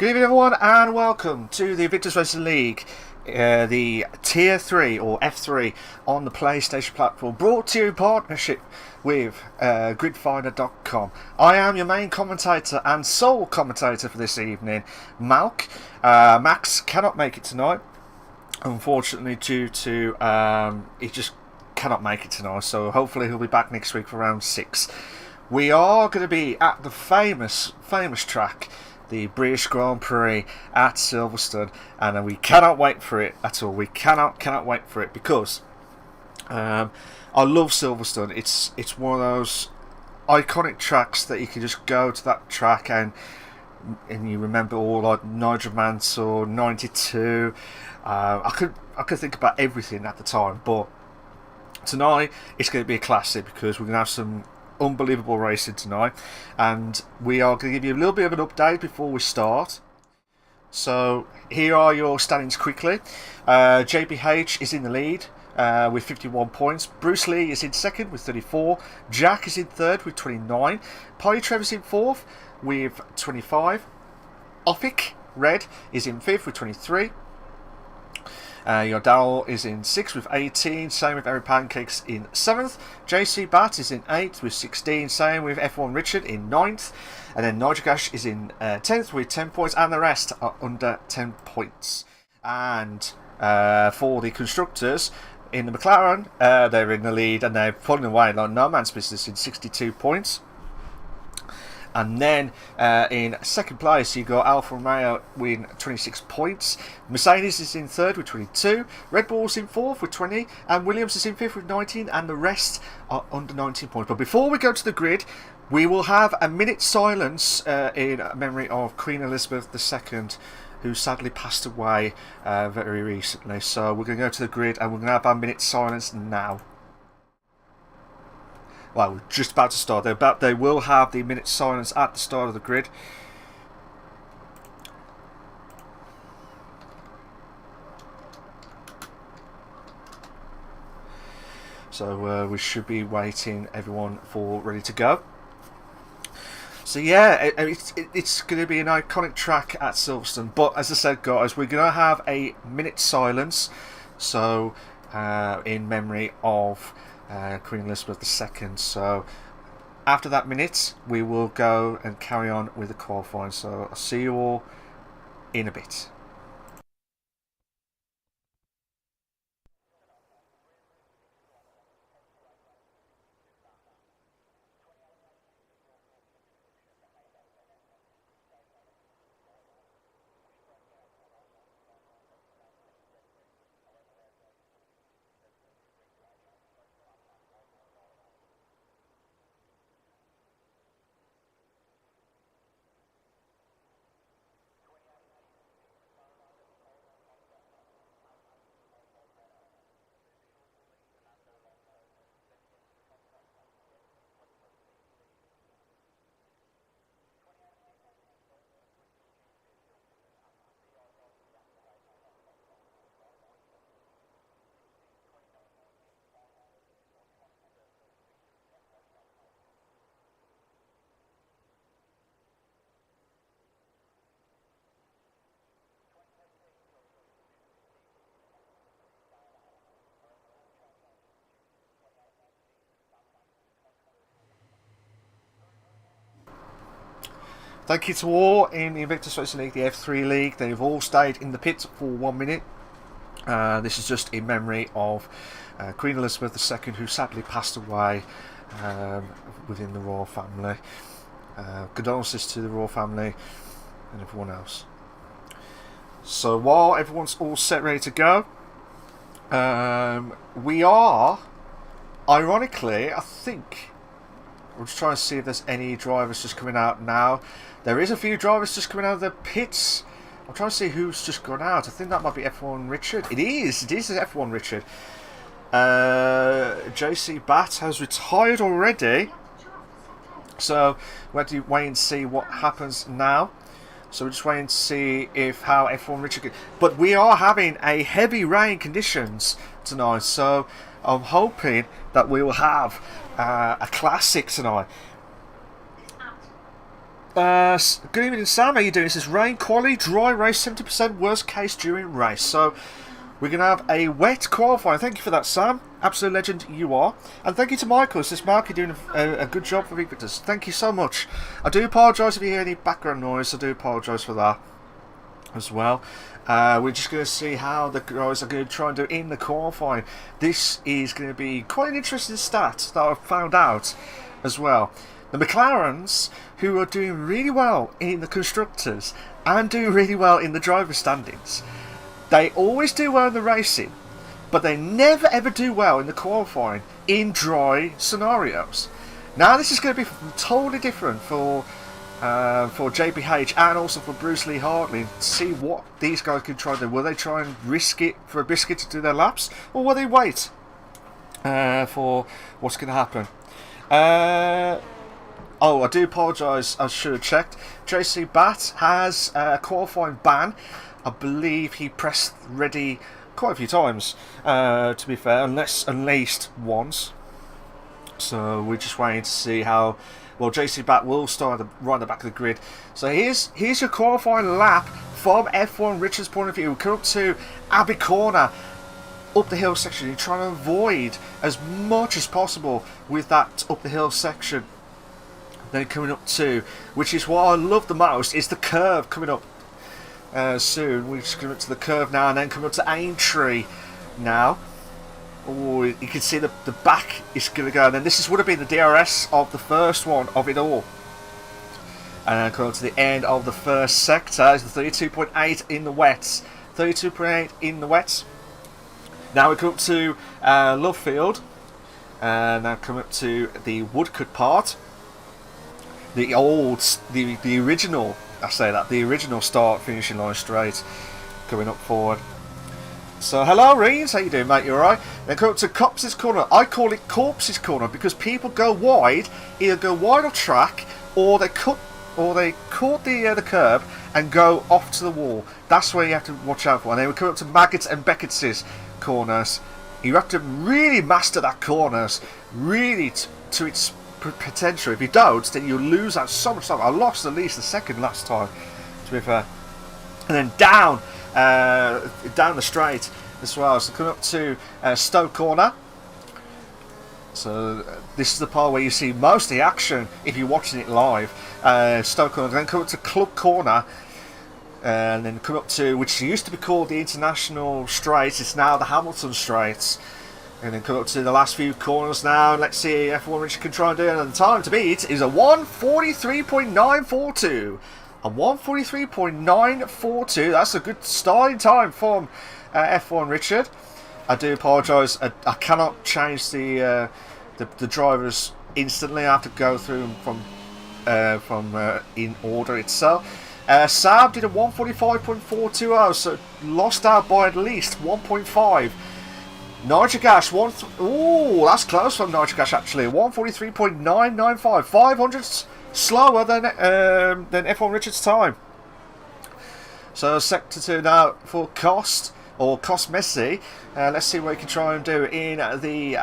Good evening everyone and welcome to the Invictus Racing League, the Tier 3 or F3 on the PlayStation platform, brought to you in partnership with gridfinder.com. I am your main commentator and sole commentator for this evening, Malc. Max cannot make it tonight, unfortunately, due to he just cannot make it tonight, so hopefully he'll be back next week for round 6. We are going to be at the famous track, the British Grand Prix at Silverstone, and we cannot wait for it at all. We cannot wait for it because I love Silverstone. It's one of those iconic tracks that you can just go to that track and you remember all, like Nigel Mansell, 92. I could think about everything at the time, but tonight it's going to be a classic because we're going to have some unbelievable racing tonight, and we are going to give you a little bit of an update before we start. So here are your standings quickly. JPH is in the lead with 51 points. Bruce Lee is in second with 34. Jack is in third with 29. Polly Trevor's in fourth with 25. Offic Red is in fifth with 23. Your Darryl is in 6th with 18, same with Eric Pancakes in 7th. JC Bat is in 8th with 16, same with F1 Richard in 9th. And then Nigel Gash is in 10th with 10 points, and the rest are under 10 points. And for the constructors, in the McLaren, they're in the lead and they're pulling away like no man's business in 62 points. And then in second place, you got Alfa Romeo with 26 points. Mercedes is in third with 22. Red Bull's in fourth with 20. And Williams is in fifth with 19. And the rest are under 19 points. But before we go to the grid, we will have a minute's silence in memory of Queen Elizabeth II, who sadly passed away very recently. So we're going to go to the grid and we're going to have our minute's silence now. Well, we're just about to start. They will have the minute silence at the start of the grid. So we should be waiting everyone for ready to go. So yeah, it's going to be an iconic track at Silverstone. But as I said, guys, we're going to have a minute silence. So in memory of Queen Elizabeth II. So after that minute, we will go and carry on with the qualifying. So I'll see you all in a bit. Thank you to all in the Invictus Racing League, the F3 League. They've all stayed in the pit for 1 minute. This is just in memory of Queen Elizabeth II, who sadly passed away within the royal family. Condolences to the royal family and everyone else. So while everyone's all set ready to go, we are, ironically, I think, we're just trying to see if there's any drivers just coming out now. There is a few drivers just coming out of the pits. I'm trying to see who's just gone out. I think that might be F1 Richard. It is F1 Richard. JC Bat has retired already. So we have to wait and see what happens now. So we're just waiting to see how F1 Richard... But we are having a heavy rain conditions tonight. So I'm hoping that we will have a classic tonight. Good evening, Sam. How you doing? This is rain, quality, dry race, 70% worst case during race. So we're going to have a wet qualifying. Thank you for that, Sam. Absolute legend you are. And thank you to Michael. This is Malc. You're doing a good job for Invictus. Thank you so much. I do apologise if you hear any background noise. I do apologise for that as well. We're just going to see how the guys are going to try and do in the qualifying. This is going to be quite an interesting stat that I've found out as well. The McLarens, who are doing really well in the constructors and doing really well in the driver standings, they always do well in the racing, but they never ever do well in the qualifying in dry scenarios. Now this is going to be totally different for JPH and also for Bruce Lee Hartley to see what these guys can try to do. Will they try and risk it for a biscuit to do their laps, or will they wait for what's going to happen? Oh, I do apologise, I should have checked. JC Bat has a qualifying ban. I believe he pressed ready quite a few times, to be fair, unless once. So we're just waiting to see how well JC Bat will start right at the back of the grid. So here's your qualifying lap from F1 Richard's point of view. We come up to Abbey Corner, up the hill section. You're trying to avoid as much as possible with that up the hill section. Then coming up to, which is what I love the most, is the curve coming up soon. We're just coming up to the curve now, and then coming up to Aintree now. Oh, you can see the back is going to go, and then this would have been the DRS of the first one of it all. And then coming up to the end of the first sector is the 32.8 in the wets. 32.8 in the wets. Now we come up to Love Field, and now come up to the Woodcut part. The original, I say that, the original start finishing line straight, coming up forward. So hello Reens, how you doing mate, you alright? Then come up to Corpse's Corner. I call it Corpse's Corner because people go wide, either go wide of track, or they caught the curb and go off to the wall. That's where you have to watch out for. And then we come up to Maggots and Beckett's corners. You have to really master that corners, really to its potential. If you don't, then you lose out so much time. I lost at least a second last time, to be fair. And then down the straight as well. So coming up to Stoke Corner. So this is the part where you see most of the action if you're watching it live. Stoke Corner. Then come up to Club Corner. And then come up to, which used to be called the International Straight, it's now the Hamilton Straights. And then come up to the last few corners now. Let's see if F1 Richard can try and do it. And the time to beat is a 1:43.942. A 1:43.942. That's a good starting time from F1 Richard. I do apologise. I cannot change the drivers instantly. I have to go through them from in order itself. Saab did a 1:45.420, so lost out by at least 1.5. Nitrogas, ooh, that's close from Nitrogas actually. 1:43.995, 500 slower than F1 Richard's time. So sector 2 now for Cost Messi. Let's see what he can try and do in the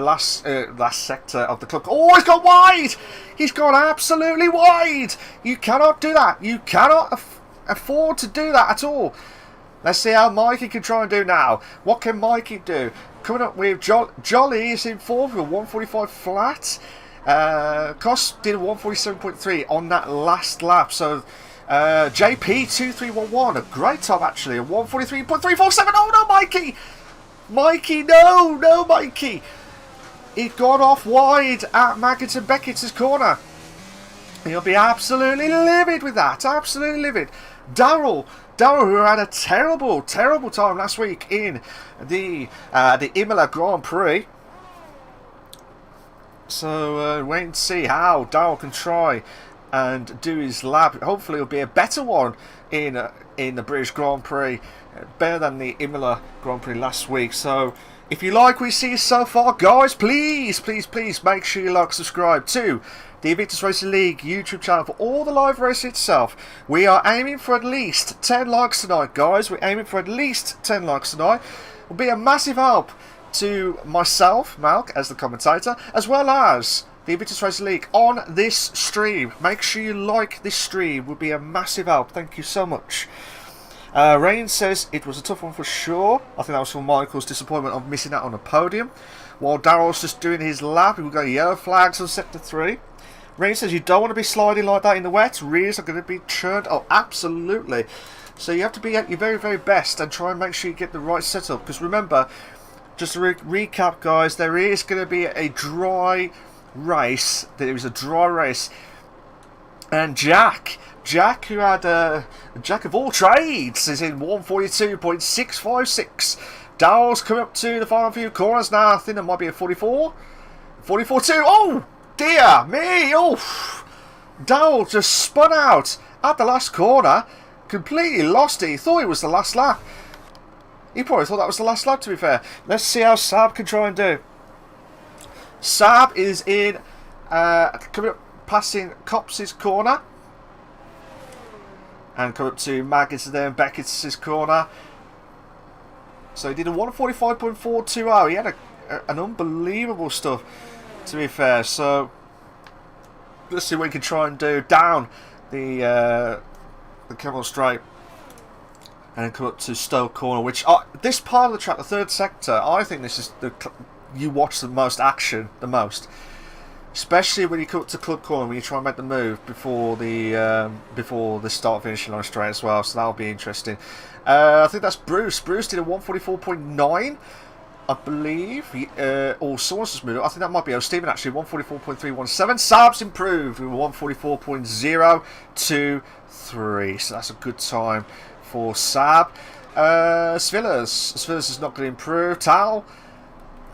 last sector of the club. Oh, he's gone wide! He's gone absolutely wide! You cannot do that. You cannot afford to do that at all. Let's see how Mikey can try and do now. What can Mikey do? Coming up with Jolly is in fourth with 1:45 flat. Cost did a 1:47.3 on that last lap. So JP2311, a great top actually, a 1:43.347. Oh no, Mikey! Mikey, no, Mikey! He got off wide at Maggots and Beckett's corner. He'll be absolutely livid with that. Absolutely livid. Darryl, who had a terrible time last week in the Imola Grand Prix. So wait and see how Darryl can try and do his lap. Hopefully it'll be a better one in the British Grand Prix, better than the Imola Grand Prix last week. So if you like what you see so far, guys, please make sure you like, subscribe to the Invictus Racing League YouTube channel for all the live racing itself. We are aiming for at least 10 likes tonight, guys. We're aiming for at least 10 likes tonight. It will be a massive help to myself, Malc, as the commentator, as well as the Invictus Racing League on this stream. Make sure you like this stream, would be a massive help. Thank you so much. Rain says it was a tough one for sure. I think that was from Michael's disappointment of missing out on a podium. While Daryl's just doing his lap, we've got yellow flags on sector 3. Rain says you don't want to be sliding like that in the wet. Rears are going to be churned. Oh, absolutely. So you have to be at your very, very best and try and make sure you get the right setup. Because remember, just to recap, guys, there is going to be a dry race. There is a dry race. And Jack, who had Jack of all trades, is in 142.656. Daryl's coming up to the final few corners now. I think there might be a 44. 44.2. Oh, dear me. Oh, Daryl just spun out at the last corner. Completely lost it. He thought it was the last lap. He probably thought that was the last lap, to be fair. Let's see how Saab can try and do. Saab is in, coming up, passing Cops' corner. And come up to Maggis there and Beckett's corner. So he did a 145.420. He had an unbelievable stuff, to be fair. So let's see what he can try and do down the Camel Straight. And then come up to Stoke Corner, which this part of the track, the third sector, I think this is you watch the most action, the most. Especially when you come up to Club Corner, when you try and make the move before the start finishing line straight as well. So that'll be interesting. I think that's Bruce. Bruce did a 144.9, I believe. Or someone's just moved. I think that might be Stephen actually. 144.317. Saab's improved with 144.023. So that's a good time for Saab. Svillers is not going to improve. Tal.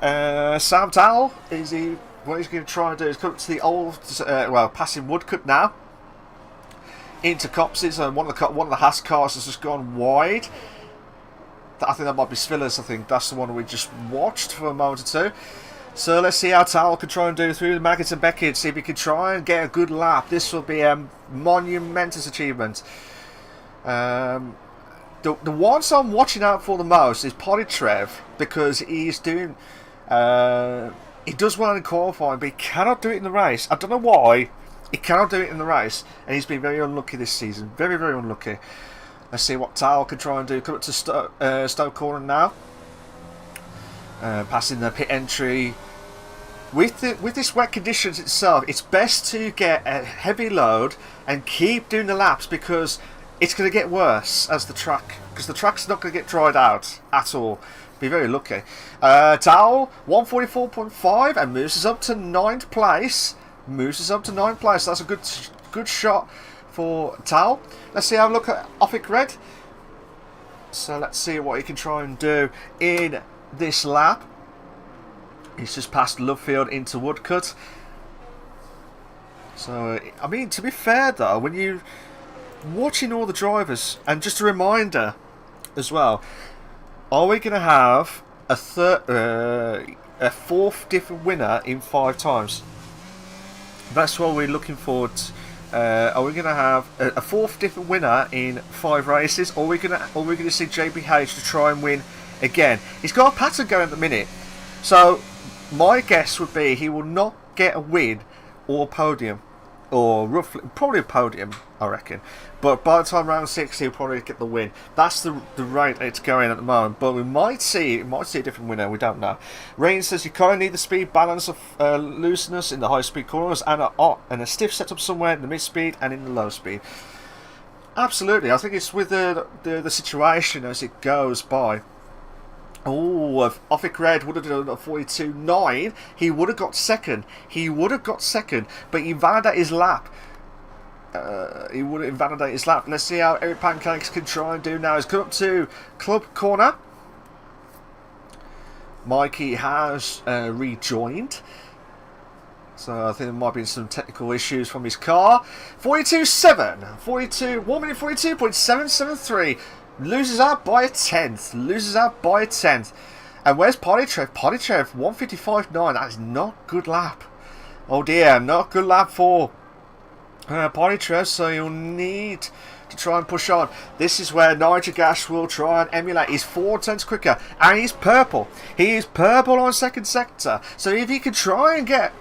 Sam Tal is he. What he's going to try and do is come up to the old, passing Woodcut now into Copses, and one of the Haas cars has just gone wide. I think that might be Svillers. I think that's the one we just watched for a moment or two. So let's see how Tal can try and do through the Maggots and Beckett. See if he can try and get a good lap. This will be a monumentous achievement. The ones I'm watching out for the most is Polytrev, because he's doing. He does well in qualifying, but he cannot do it in the race. I don't know why. He cannot do it in the race, and he's been very unlucky this season. Very, very unlucky. Let's see what Tal can try and do. Come up to Stoke Corner now. Passing the pit entry. With this wet conditions itself, it's best to get a heavy load and keep doing the laps, because it's going to get worse as the track, because the track's not going to get dried out at all. Be very lucky. Tal 144.5 and moves us up to 9th place. That's a good shot for Tal. Let's see how we look at Offic Red. So let's see what he can try and do in this lap. He's just passed Lovefield into Woodcut. So I mean, to be fair though, when you watching all the drivers, and just a reminder as well. Are we going to have a fourth different winner in 5 times? That's what we're looking forward to. Are we going to have a fourth different winner in 5 races? Or are we going to see JBH to try and win again? He's got a pattern going at the minute. So my guess would be he will not get a win or a podium. Or roughly, probably a podium, I reckon. But by the time round 6, he'll probably get the win. That's the rate it's going at the moment. But we might see a different winner. We don't know. Rain says you kind of need the speed balance of looseness in the high speed corners and a stiff setup somewhere in the mid speed and in the low speed. Absolutely, I think it's with the situation as it goes by. Oh, if Offic Red would have done a 42.9, he would have got second. But he invalidated his lap. Let's see how Eric Pancakes can try and do now. He's come up to Club Corner. Mikey has rejoined. So I think there might be some technical issues from his car. 1 minute 42.773. Loses out by a tenth. And where's Polytrev? Polytrev 155.9. That is not good lap. Oh dear, not good lap for Polytrev. So you'll need to try and push on. This is where Nigel Gash will try and emulate. He's 4 tenths quicker, and he's purple. He is purple on second sector. So if he can try and get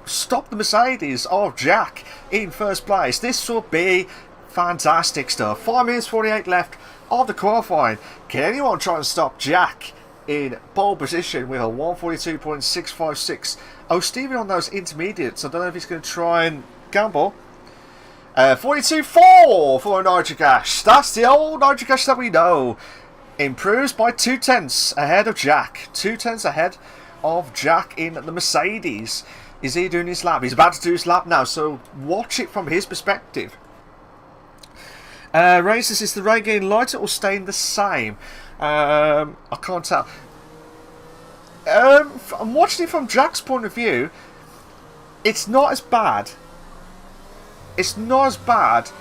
stop the Mercedes of Jack in first place. This will be fantastic stuff. 5 minutes 48 left of the qualifying. Can anyone try and stop Jack in pole position with a 142.656? Oh, Stephen on those intermediates. I don't know if he's going to try and gamble. 42.4 for a Nitric Ash. That's the old Nitric Ash that we know. Improves by 0.2 ahead of Jack. 0.2 ahead of Jack in the Mercedes. Is he doing his lap? He's about to do his lap now, so watch it from his perspective. Races, is the rain getting lighter or staying the same? I can't tell. I'm watching it from Jack's point of view. It's not as bad. It's not as bad,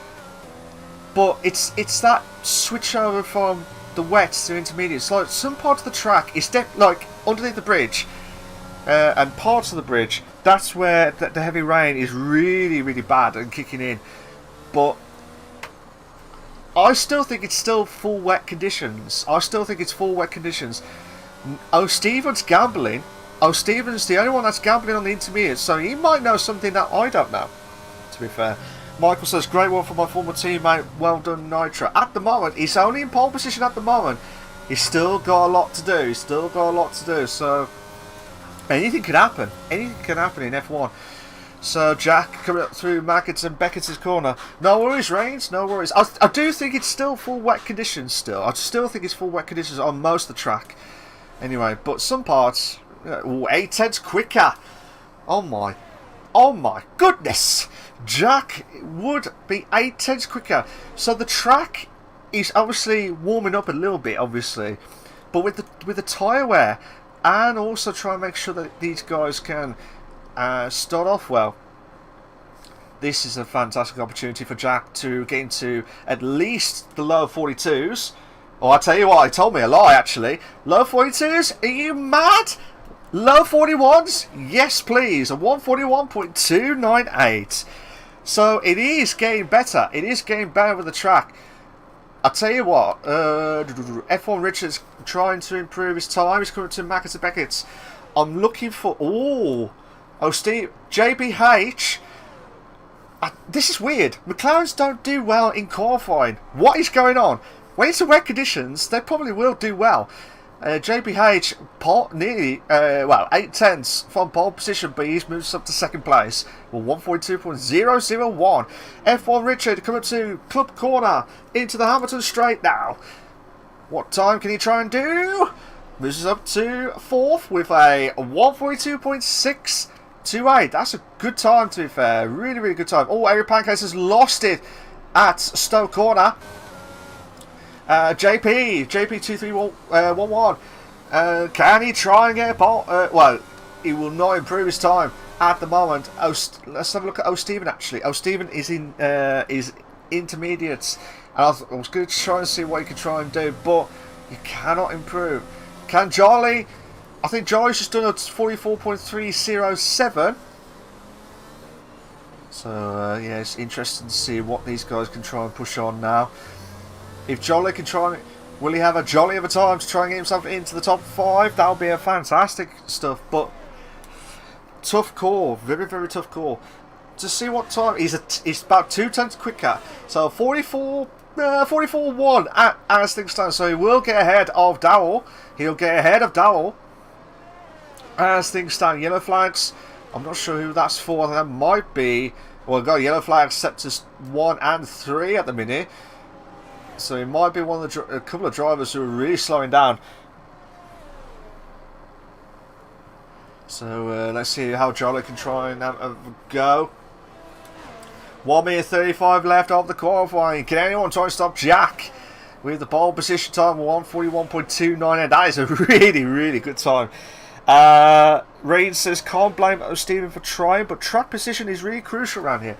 but it's that switch over from the wets to intermediates. Like some parts of the track is like underneath the bridge, and parts of the bridge. That's where the heavy rain is really, really bad and kicking in. But I still think it's still full wet conditions. I still think it's full wet conditions. Oh, Stephen's gambling. Oh, Stephen's the only one that's gambling on the intermediates, so he might know something that I don't know, to be fair. Michael says, great one for my former teammate. Well done, Nitro. At the moment, he's only in pole position at the moment. He's still got a lot to do. He's still got a lot to do, so anything could happen. Anything can happen in F1. So Jack coming up through Mackett's and Beckett's corner. No worries, Reigns, no worries. I do think it's still full wet conditions still. I still think it's full wet conditions on most of the track. Anyway, but some parts, 8/10 quicker. Oh my goodness. Jack would be 8/10 quicker. So the track is obviously warming up a little bit, obviously. But with the tyre wear, and also try and make sure that these guys can start off well. This is a fantastic opportunity for Jack to get into at least the low 42s. Oh, I tell you what, he told me a lie actually. Low 42s? Are you mad? Low 41s? Yes, please. A 141.298. So it is getting better. It is getting better with the track. I tell you what, F1 Richards trying to improve his time. He's coming to Mackett's and Beckett's. I'm looking for Steve JBH. This is weird. McLarens don't do well in qualifying. What is going on? When it's in wet conditions, they probably will do well. JBH nearly 8/10 from pole position, but he's moved up to second place. Well, 142.001. F1 Richard coming up to club corner into the Hamilton straight now. What time can he try and do? Moves up to fourth with a 142.628. That's a good time, to be fair. Really, really good time. Oh, Eric Pancakes has lost it at Stowe Corner. JP2311. Can he try and get a ball? Well, he will not improve his time at the moment. Let's have a look at Stephen actually. Stephen is in intermediates, and I was going to try and see what he can try and do, but you cannot improve. Can Jolly? I think Jolly's just done a 44.307. So yeah, it's interesting to see what these guys can try and push on now. If Jolly can try, will he have a jolly of a time to try and get himself into the top 5? That'll be a fantastic stuff. But tough call, very, very tough call. To see what time he's about 2/10 quicker. So 44.1 as things stand. So he will get ahead of Dowell. He'll get ahead of Dowell as things stand. Yellow flags. I'm not sure who that's for. That might be. Well, we've got yellow flags set to 1 and 3 at the minute. So it might be one of a couple of drivers who are really slowing down. So let's see how Jolly can try and have a go. 1 minute 35 left of the qualifying. Can anyone try and stop Jack with the pole position time of 141.298? That is a really, really good time. Reid says, can't blame Stephen for trying, but track position is really crucial around here.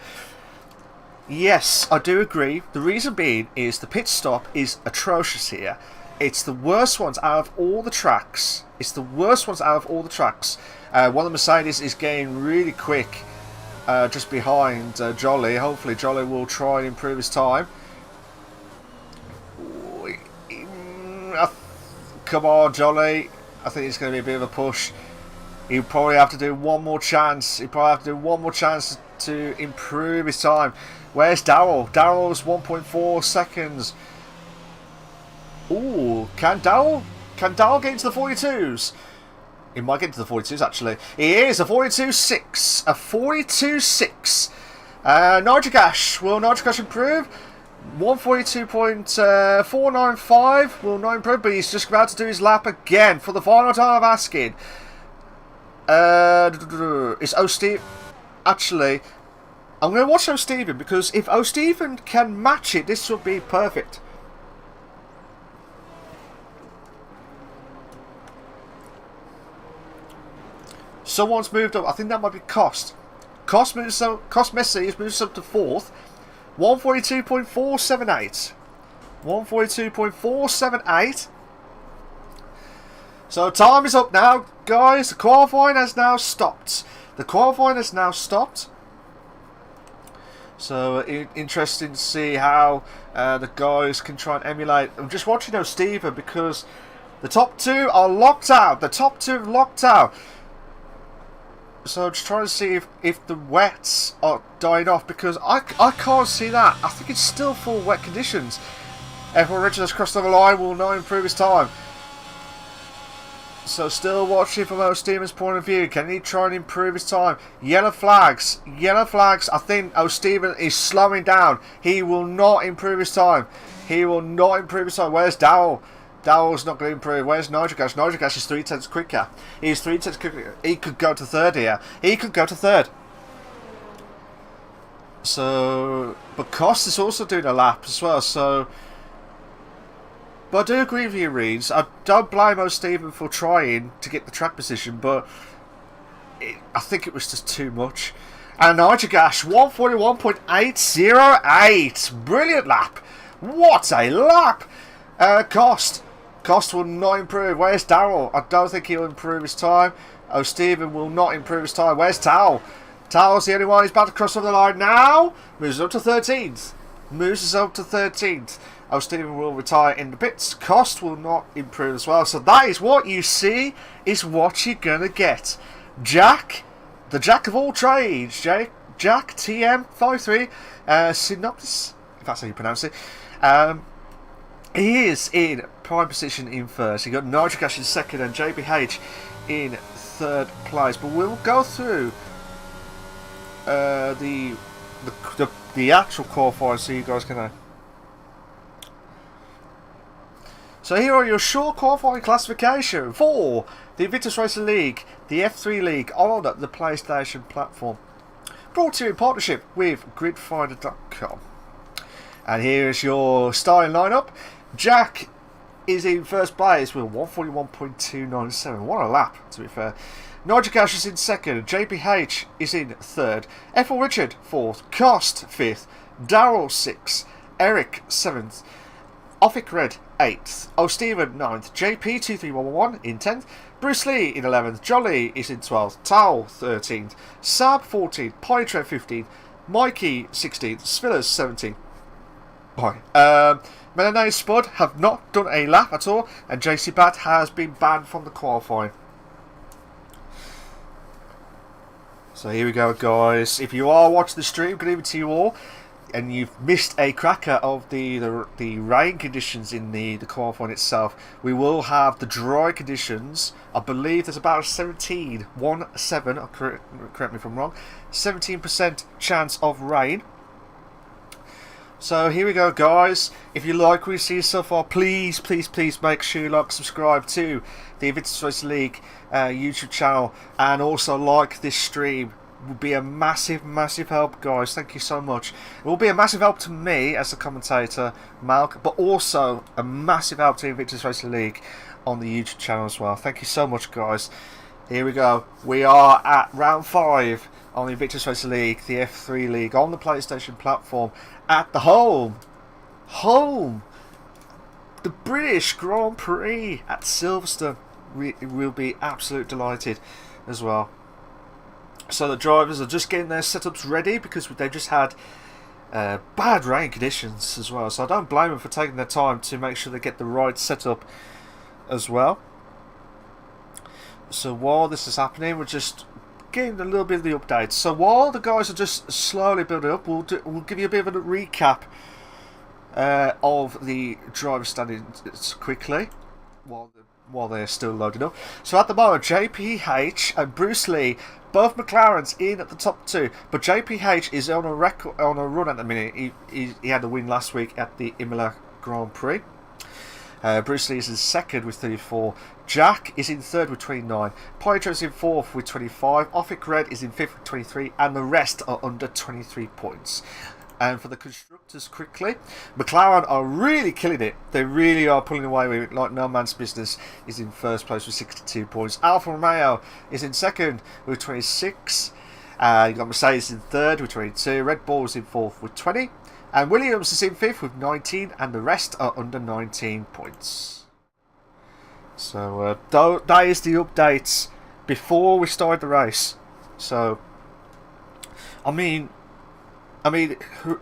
Yes, I do agree. The reason being is the pit stop is atrocious here. It's the worst ones out of all the tracks. It's the worst ones out of all the tracks. One of the Mercedes is getting really quick just behind Jolly. Hopefully Jolly will try and improve his time. Come on, Jolly. I think it's going to be a bit of a push. He'll probably have to do one more chance. He'll probably have to do one more chance to improve his time. Where's Daryl? Daryl's 1.4 seconds. Ooh, can Daryl get into the 42s? He might get into the 42s actually. He is a 42.6. A 42.6. Nitrogash. Will Nitrogash improve? 142.495 will not improve, but he's just about to do his lap again for the final time of asking. Is O'Steve actually? I'm going to watch O'Steven, because if O'Steven can match it, this will be perfect. Someone's moved up. I think that might be Cost. Cost Messi has moved up to 4th. 142.478. 142.478. So time is up now, guys. The qualifying has now stopped. So interesting to see how the guys can try and emulate. I'm just watching O'Steven because the top 2 are locked out. The top 2 are locked out. So I'm just trying to see if the wets are dying off, because I can't see that. I think it's still full wet conditions. F1 Richard has crossed over the line, will not improve his time. So still watching from O'Steven's point of view. Can he try and improve his time? Yellow flags. Yellow flags. I think O'Steven is slowing down. He will not improve his time. Where's Dowell? Dowell's not going to improve. Where's Nitrogash? Nitrogash is 3/10 quicker. He's 3/10 quicker. He could go to 3rd here. So, but Cost is also doing a lap as well. So, but I do agree with you, Reeds. I don't blame O'Steven for trying to get the track position, but I think it was just too much. And Nitrogash, 141.808. Brilliant lap. What a lap. Cost will not improve. Where's Daryl? I don't think he'll improve his time. O'Steven will not improve his time. Where's Towel? Towel's the only one. He's about to cross over the line now. Moves up to 13th. O'Steven will retire in the pits. Cost will not improve as well. So that is what you see, is what you're going to get. Jack, the Jack of all trades. Jack TM53. Synopsis, if that's how you pronounce it. He is in prime position in 1st. You got Nitrogash in 2nd and JBH in 3rd place. But we'll go through the actual qualifiers so you guys can. So here are your short qualifying classification for the Invictus Racing League, the F3 League on the PlayStation platform. Brought to you in partnership with gridfinder.com. And here is your starting lineup. Jack is in 1st place with 141.297. What a lap, to be fair. Nitrogash is in 2nd. JPH is in 3rd. F1 Richard 4th. Cost 5th. Daryl 6th. Eric 7th. Offic Red 8th. O'Steven 9th. JP23111 in 10th. Bruce Lee in 11th. Jolly is in 12th. Towel 13th. Sab 14th. Pytre 15th. Mikey 16th. Spillers 17th. Melanie Spud have not done a lap at all, and JC Bat has been banned from the qualifying. So here we go, guys. If you are watching the stream, good evening to you all, and you've missed a cracker of the rain conditions in the qualifying itself, we will have the dry conditions. I believe there's about a 17, correct me if I'm wrong, 17% chance of rain. So here we go, guys. If you like what you see so far, please make sure you like, subscribe to the Invictus Racing League YouTube channel, and also like this stream. It will be a massive help, guys. Thank you so much. It will be a massive help to me as a commentator, Malc, but also a massive help to Invictus Racing League on the YouTube channel as well. Thank you so much, guys. Here we go. We are at round 5 on the Invictus Racing League, the F3 League, on the PlayStation platform, at the home, the British Grand Prix at Silverstone. We'll be absolutely delighted as well. So the drivers are just getting their setups ready, because they've just had bad rain conditions as well. So I don't blame them for taking their time to make sure they get the right setup as well. So while this is happening, we're just getting a little bit of the updates. So while the guys are just slowly building up, we'll give you a bit of a recap of the driver standings quickly while they're still loading up. So at the moment, JPH and Bruce Lee, both McLarens in at the top two, but JPH is on a run at the minute. He had a win last week at the Imola Grand Prix. Bruce Lee is in second with 34. Jack is in third with 29. Pietro is in fourth with 25. Offic Red is in fifth with 23. And the rest are under 23 points. And for the constructors, quickly, McLaren are really killing it. They really are pulling away with it like no man's business. Is in first place with 62 points. Alfa Romeo is in second with 26. You got Mercedes in third with 22. Red Bull is in fourth with 20. And Williams is in fifth with 19. And the rest are under 19 points. So that is the updates before we start the race. So, I mean, I couldn't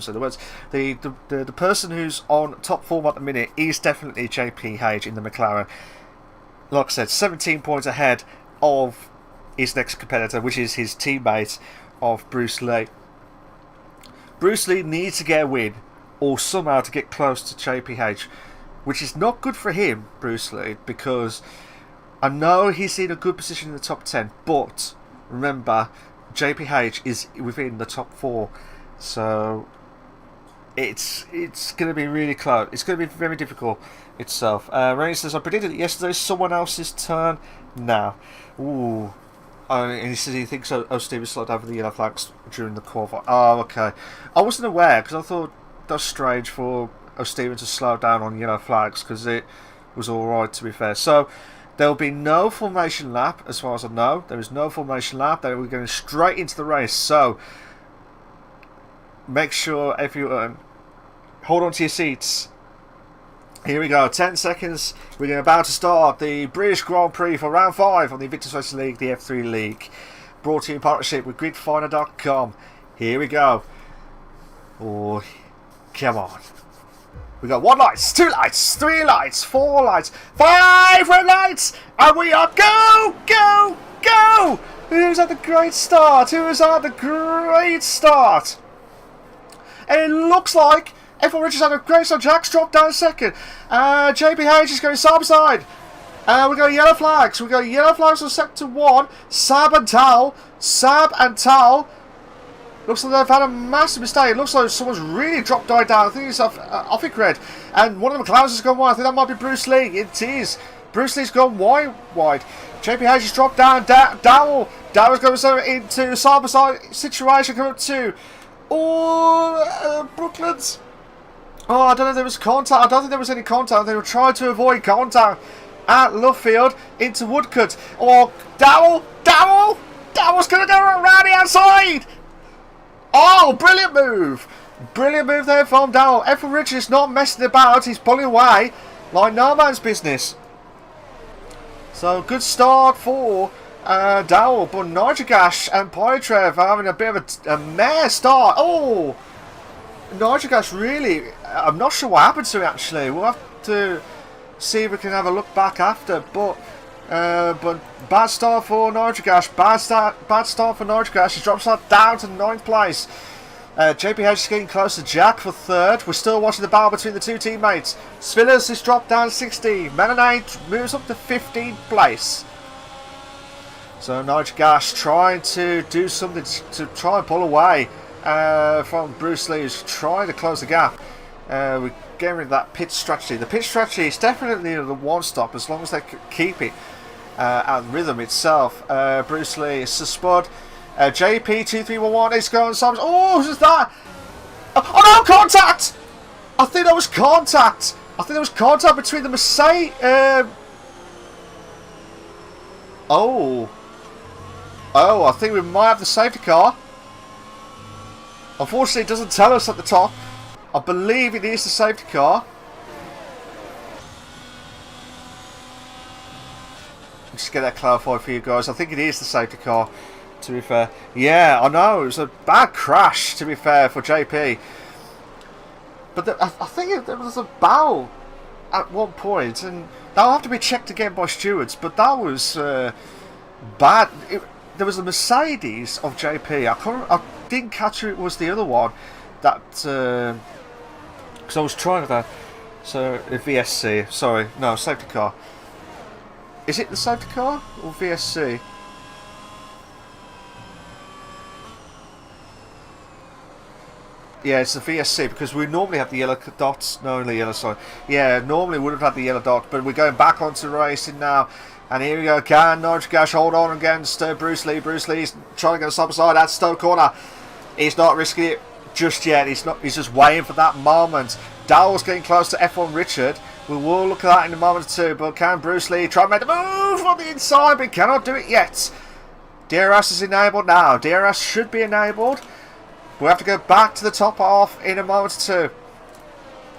say the words. The person who's on top form at the minute is definitely JPH in the McLaren. Like I said, 17 points ahead of his next competitor, which is his teammate of Bruce Lee. Bruce Lee needs to get a win, or somehow to get close to JPH, which is not good for him, Bruce Lee, because I know he's in a good position in the top 10, but remember, JPH is within the top 4, so it's going to be really close. It's going to be very difficult itself. Rainy says, I predicted it yesterday, someone else's turn now. Ooh. And he says he thinks Steve slowed over the yellow flags during the qualify. Oh, okay. I wasn't aware, because I thought that's strange for Steven to slow down on yellow flags, because it was alright, to be fair. So there will be no formation lap, as far as I know. There is no formation lap. We're going straight into the race. So make sure everyone hold on to your seats. Here we go, 10 seconds. We're about to start the British Grand Prix for round 5 on the Invictus Racing League, the F3 League. Brought to you in partnership with gridfinder.com. Here we go. Oh, come on. We got 1 light, 2 lights, 3 lights, 4 lights, 5 red lights, and we are go, go, go! Who's at the great start? Who's at the great start? And it looks like F1 Richards had a great start. Jack's dropped down second. JPH is going side by side. We've got yellow flags. We've got yellow flags on sector 1. Sab and Tal. Looks like they've had a massive mistake. It looks like someone's really dropped down. I think it's Offic Red. And one of the McLarens has gone wide. I think that might be Bruce Lee. It is. Bruce Lee's gone wide. JPH has dropped down. Dowell's going into a side by side situation. Coming up to Brooklands. Oh, I don't know if there was contact. I don't think there was any contact. They were trying to avoid contact at Lovefield into Woodcut. Oh, Dowell's going to go around the outside. Oh, brilliant move. Brilliant move there from Dowell. F1 Richards not messing about. He's pulling away like no man's business. So, good start for Dowell. But Nitrogash and Pytrev are having a bit of a mare start. Oh, Nitrogash really, I'm not sure what happened to him actually. We'll have to see if we can have a look back after. But bad start for Nitrogash. Bad start for Nitrogash. He drops that down to 9th place. JPH is getting close to Jack for 3rd. We're still watching the battle between the two teammates. Svillers has dropped down 16. Mennonite moves up to 15th place. So Nitrogash trying to do something to try and pull away from Bruce Lee, who's trying to close the gap. We're getting rid of that pit strategy. The pit strategy is definitely the one stop as long as they keep it at rhythm itself. Bruce Lee is spud. JP2311 is going some. Oh, who's that? Oh no, contact! I think there was contact. Between the Mercedes. Oh, I think we might have the safety car. Unfortunately, it doesn't tell us at the top. I believe it is the safety car. Just get that clarified for you guys. I think it is the safety car, to be fair. Yeah, I know. It was a bad crash, to be fair, for JP. But I think there was a bow at one point, and that'll have to be checked again by stewards, but that was bad. There was a Mercedes of JP. I didn't catch who it was, the other one. That, because I was trying that. So, the VSC. Sorry, no, safety car. Is it the safety car or VSC? Yeah, it's the VSC, because we normally have the yellow dots. No, the yellow sign. Yeah, normally we would have had the yellow dot, but we're going back onto racing now. And here we go. Can Nigel Gash hold on against Bruce Lee? Bruce Lee's trying to get a stop side at Stowe corner. He's not risking it just yet. He's just waiting for that moment. Dowell's getting close to F1 Richard. We will look at that in a moment or two. But can Bruce Lee try and make the move on the inside? But he cannot do it yet. DRS is enabled now. DRS should be enabled. We have to go back to the top half in a moment or two.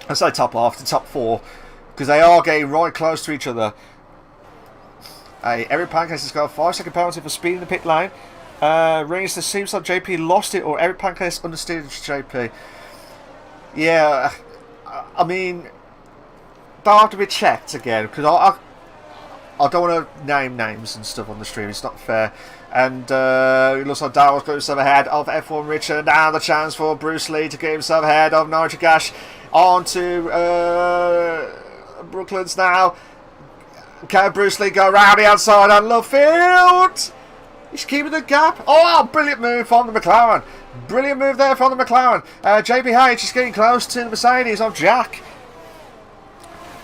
I say top half, the top four, because they are getting right close to each other. Eric Pancakes has got a 5-second penalty for speeding the pit lane. Rings, the seems like JP lost it, or Eric Pancakes understeered JP. Yeah, I mean, they'll have to be checked again, because I don't want to name names and stuff on the stream. It's not fair. And it looks like Darrell's got himself ahead of F1 Richard. Now the chance for Bruce Lee to get himself ahead of Nigel Gash. On to Brooklands now. Can Bruce Lee go around the outside on Lovefield? He's keeping the gap. Oh, brilliant move from the McLaren. Brilliant move there from the McLaren. JBH is getting close to the Mercedes of Jack.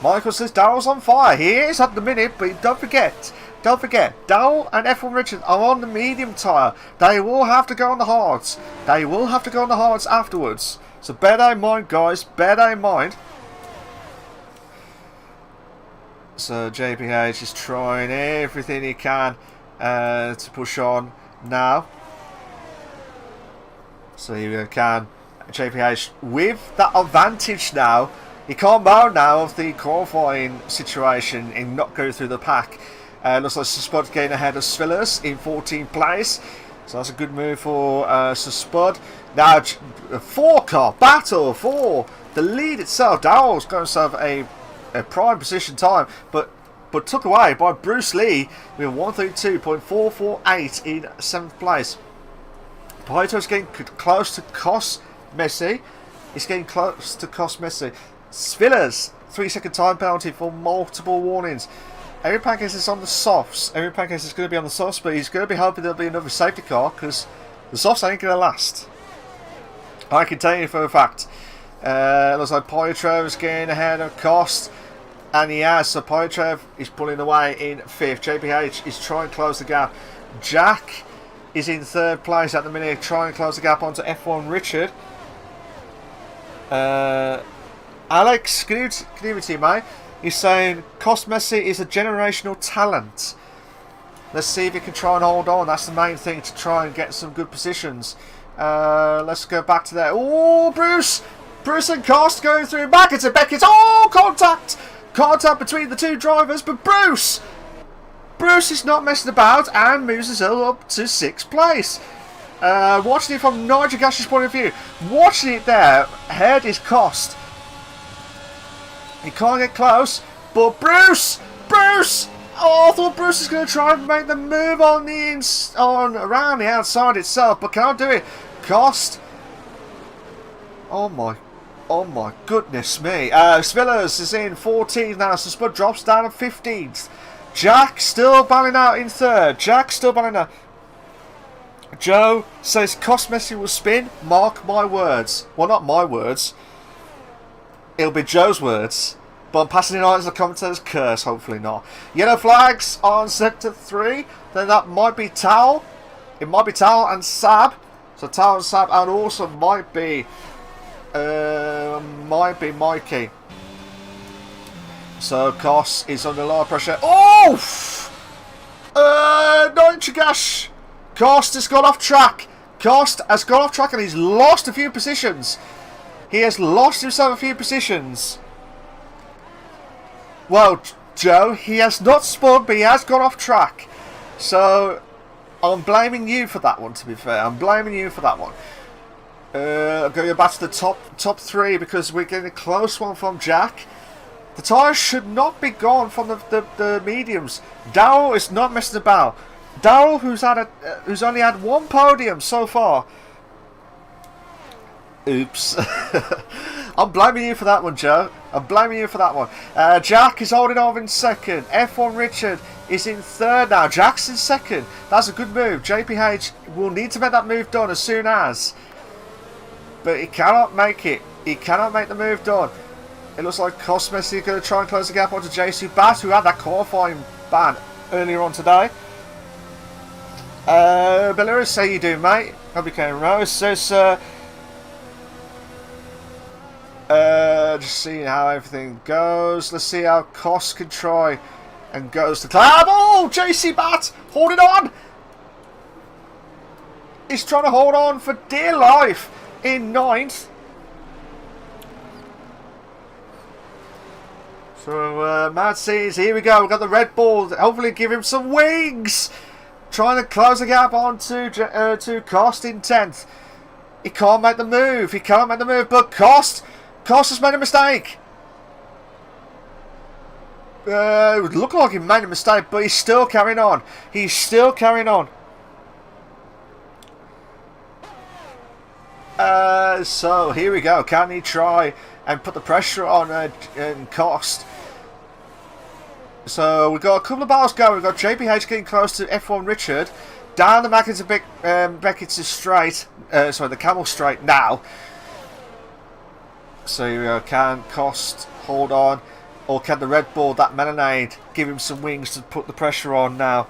Michael says Darrell's on fire. He is at the minute, but don't forget, Darrell and F1 Richard are on the medium tyre. They will have to go on the hards. They will have to go on the hards afterwards. So bear that in mind, guys. Bear that in mind. So JPH is trying everything he can to push on now. So here we can. JPH with that advantage now. He can't bound now of the qualifying situation and not go through the pack. Looks like Suspud getting ahead of Svillers in 14th place. So that's a good move for Suspud. Now, a 4-car battle for the lead itself. Darrell's got himself a prime position time, but took away by Bruce Lee with 132.448 in 7th place. Paito's getting close to Cos Messi. He's getting close to Cos Messi. Svillers, 3-second time penalty for multiple warnings. Eric Pancakes is on the softs. Eric Pancakes is going to be on the softs, but he's going to be hoping there'll be another safety car, because the softs ain't going to last. I can tell you for a fact. Looks like Poitrev is getting ahead of Cost, and he has. So Poitrev is pulling away in 5th. JPH is trying to close the gap. Jack is in 3rd place at the minute, trying to close the gap onto F1 Richard. Alex, good evening to you, mate. He's saying Cost Messi is a generational talent. Let's see if he can try and hold on. That's the main thing, to try and get some good positions. Let's go back to there. Oh, Bruce and Cost going through back into Beckett. Oh, contact between the two drivers, but Bruce is not messing about and moves himself up to 6th place. Watching it from Nigel Gash's point of view, watching it there, ahead is Cost. He can't get close, but Bruce! Oh, I thought Bruce was going to try and make the move on around the outside itself, but can't do it. Cost. Oh my goodness me. Svillers is in 14th now, so Spud drops down to 15th. Jack still battling out in 3rd. Joe says Cost Messi will spin. Mark my words. Well, not my words. It'll be Joe's words. But I'm passing it on as the commentator's curse. Hopefully not. Yellow flags on sector 3. Then that might be Towel. It might be Towel and Sab. So Towel and Sab, and also might be Mikey. So Koss is under a lot of pressure. Oh! Neutragash! Kost has gone off track. And he's lost a few positions. He has lost himself a few positions. Well, Joe, he has not spun, but he has gone off track. So, I'm blaming you for that one, to be fair. I'm blaming you for that one. I'm going to go back to the top 3 because we're getting a close one from Jack. The tyres should not be gone from the mediums. Darrell is not messing about. Darrell, who's only had one podium so far. Oops. I'm blaming you for that one, Joe. I'm blaming you for that one. Jack is holding on in second. F1 Richard is in third now. Jack's in second. That's a good move. JPH will need to make that move done as soon as. But he cannot make it. He cannot make the move done. It looks like Cosmos is going to try and close the gap onto JC Bass, who had that qualifying ban earlier on today. Belarus, how you doing, mate? Hope you came Rose says, just seeing how everything goes. Let's see how Cos can try and goes to climb. Oh, JC Bat holding on. He's trying to hold on for dear life in ninth. So Mad sees, here we go. We've got the Red Bull. Hopefully give him some wings. Trying to close the gap on to Cost in 10th. He can't make the move. He can't make the move, but Cost has made a mistake. It would look like he made a mistake, but he's still carrying on. He's still carrying on. So here we go. Can he try and put the pressure on Cost? So we've got a couple of battles going. We've got JPH getting close to F1 Richard. Down the Beckett's straight. Sorry, the Camel straight now. So here we go. Can Cost hold on? Or can the Red Bull, that Melonade, give him some wings to put the pressure on now?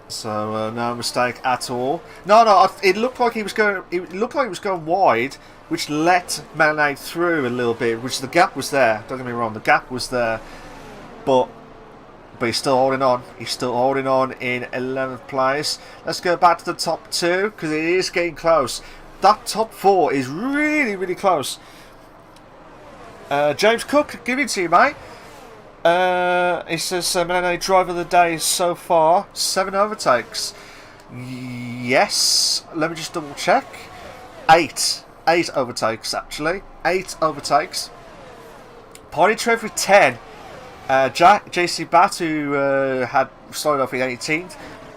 So no mistake at all. No, it looked like he was going. It looked like he was going wide, which let Melonade through a little bit. Which the gap was there. Don't get me wrong, the gap was there, but he's still holding on. He's still holding on in 11th place. Let's go back to the top two because it is getting close. That top four is really, really close. James Cook, give it to you, mate. He says, Melonade driver of the day so far, 7 overtakes. Yes, let me just double check. 8 overtakes, actually. 8 overtakes. Party Trev with 10. JC Bat, who had started off in 18th,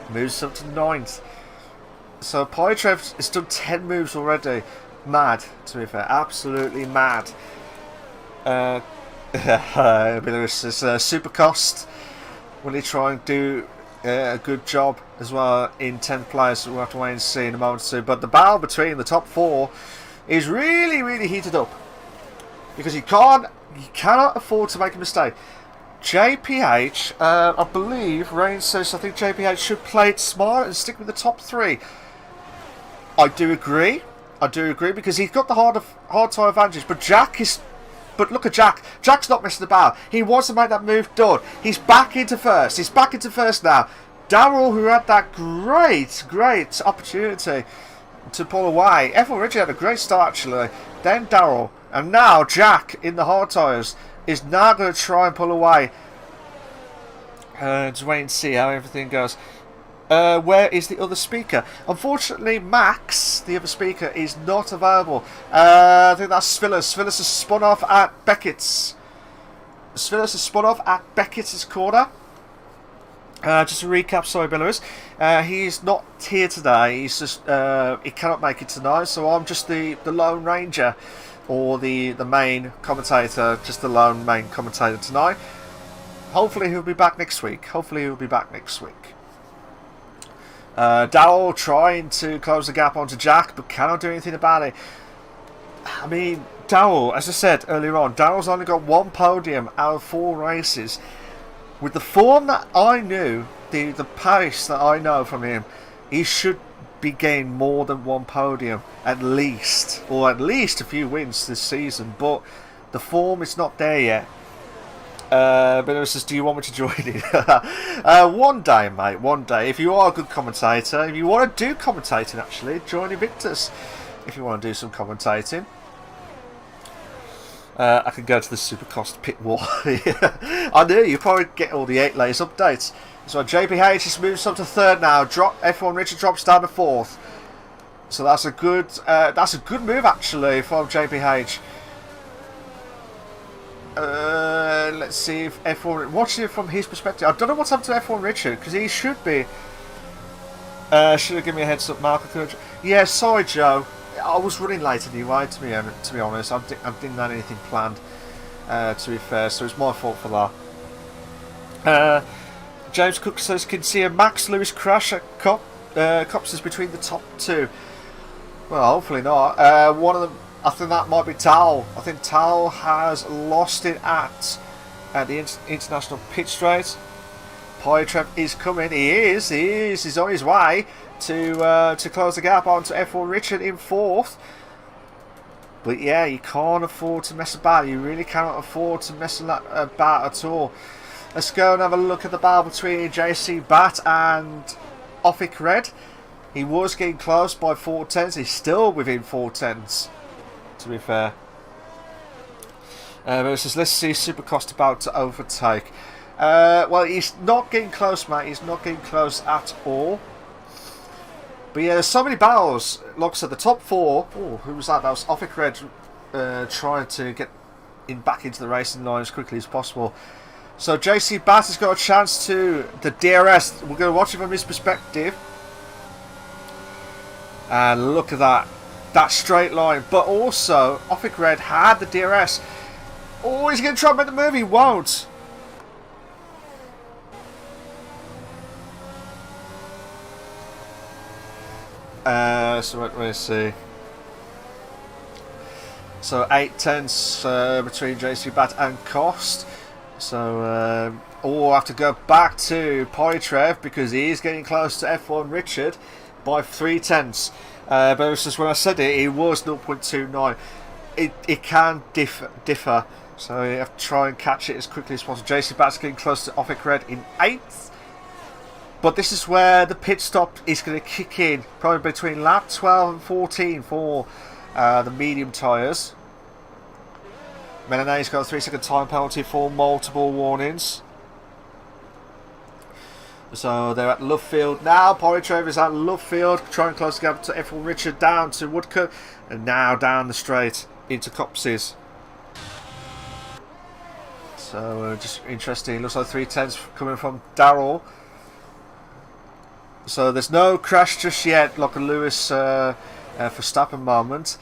moves up to 9th. So Party Trev has done 10 moves already. Mad, to be fair. Absolutely mad. Super Cost. Will he try and do a good job as well in 10th place? We'll have to wait and see in a moment or two. But the battle between the top 4 is really, really heated up because he cannot afford to make a mistake. JPH, I believe Rain says I think JPH should play it smart and stick with the top 3. I do agree because he's got the hard time advantage, but Jack is. But look at Jack. Jack's not missing about. He wants to make that move done. He's back into first. He's back into first now. Darrell, who had that great opportunity to pull away. F1 Richard had a great start, actually. Then Darrell. And now Jack, in the hard tyres, is now going to try and pull away. Just wait and see how everything goes. Where is the other speaker? Unfortunately, Max, the other speaker, is not available. I think that's Svillas. Svillas has spun off at Beckett's. Svillas has spun off at Beckett's corner. Just to recap, sorry, Belarus. He's not here today. He's just he cannot make it tonight. So I'm just the Lone Ranger, or the main commentator, just the lone main commentator tonight. Hopefully he'll be back next week. Darrell trying to close the gap onto Jack, but cannot do anything about it. I mean, Darrell, as I said earlier on, Darrell's only got 1 podium out of 4 races. With the form that I knew, the pace that I know from him, he should be getting more than 1 podium, at least. Or at least a few wins this season, but the form is not there yet. But it says, do you want me to join in? One day, mate, one day. If you are a good commentator, if you want to do commentating, actually, join Invictus. If you want to do some commentating. I can go to the Super Cost pit wall. I knew you probably get all the 8 latest updates. So JPH has moved up to 3rd now. F1 Richard drops down to 4th. So that's a good move actually from JPH. Let's see if F1, watching it from his perspective, I don't know what's happened to F1 Richard, because he should be. Should have given me a heads up, Mark. Yeah, sorry, Joe. I was running late anyway. To be honest, I didn't have anything planned. To be fair, so it's my fault for that. James Cook says, can see a Max Lewis crash at Copses between the top two. Well, hopefully not. One of them, I think that might be Tal. I think Tal has lost it at the international pit straight. Poitrev is coming. He is. He's on his way to close the gap onto F1 Richard in fourth. But yeah, you can't afford to mess about. You really cannot afford to mess about at all. Let's go and have a look at the battle between JC Bat and Offic Red. He was getting close by 4 tenths. He's still within 4 tenths, to be fair. But it says, let's see Supercost about to overtake. Well, he's not getting close, mate. He's not getting close at all. But yeah, there's so many battles. Like I said, the top 4. Oh, who was that? That was Offic Red trying to get back into the racing line as quickly as possible. So JC Batt has got a chance to the DRS. We're going to watch it from his perspective. And look at that straight line. But also, Offic Red had the DRS. Oh, he's going to try and make the move. He won't. So let me see. So 8 tenths between JC Bat and Cost. So we'll have to go back to Poitrev because he is getting close to F1 Richard by 3 tenths. But it was just when I said it was 0.29. It can differ. So you have to try and catch it as quickly as possible. JC Bat's getting close to Offic Red in 8th. But this is where the pit stop is going to kick in, probably between lap 12 and 14 for the medium tyres. Melane's got a 3-second time penalty for multiple warnings. So they're at Lovefield now. Poitrev is at Lovefield, trying to close the gap to F1 Richard down to Woodcote, and now down the straight into Copses. So just interesting. Looks like 3 tenths coming from Darrell. So there's no crash just yet, like a Lewis Verstappen moment.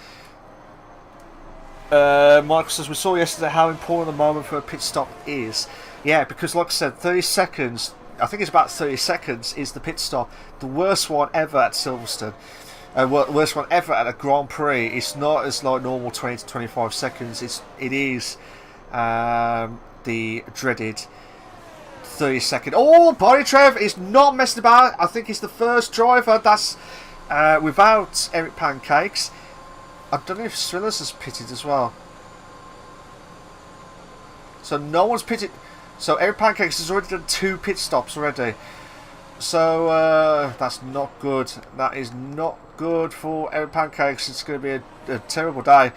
Michael says, we saw yesterday how important the moment for a pit stop is. Yeah, because like I said, 30 seconds, I think it's about 30 seconds, is the pit stop. The worst one ever at Silverstone. Worst one ever at a Grand Prix. It's not as like normal 20 to 25 seconds. It is the dreaded 30-second. Oh, Poitrev is not messing about. I think he's the first driver that's without Eric Pancakes. I don't know if Strillers has pitted as well. So no one's pitted. So Eric Pancakes has already done 2 pit stops already. So that's not good. That is not good for Eric Pancakes. It's going to be a terrible day.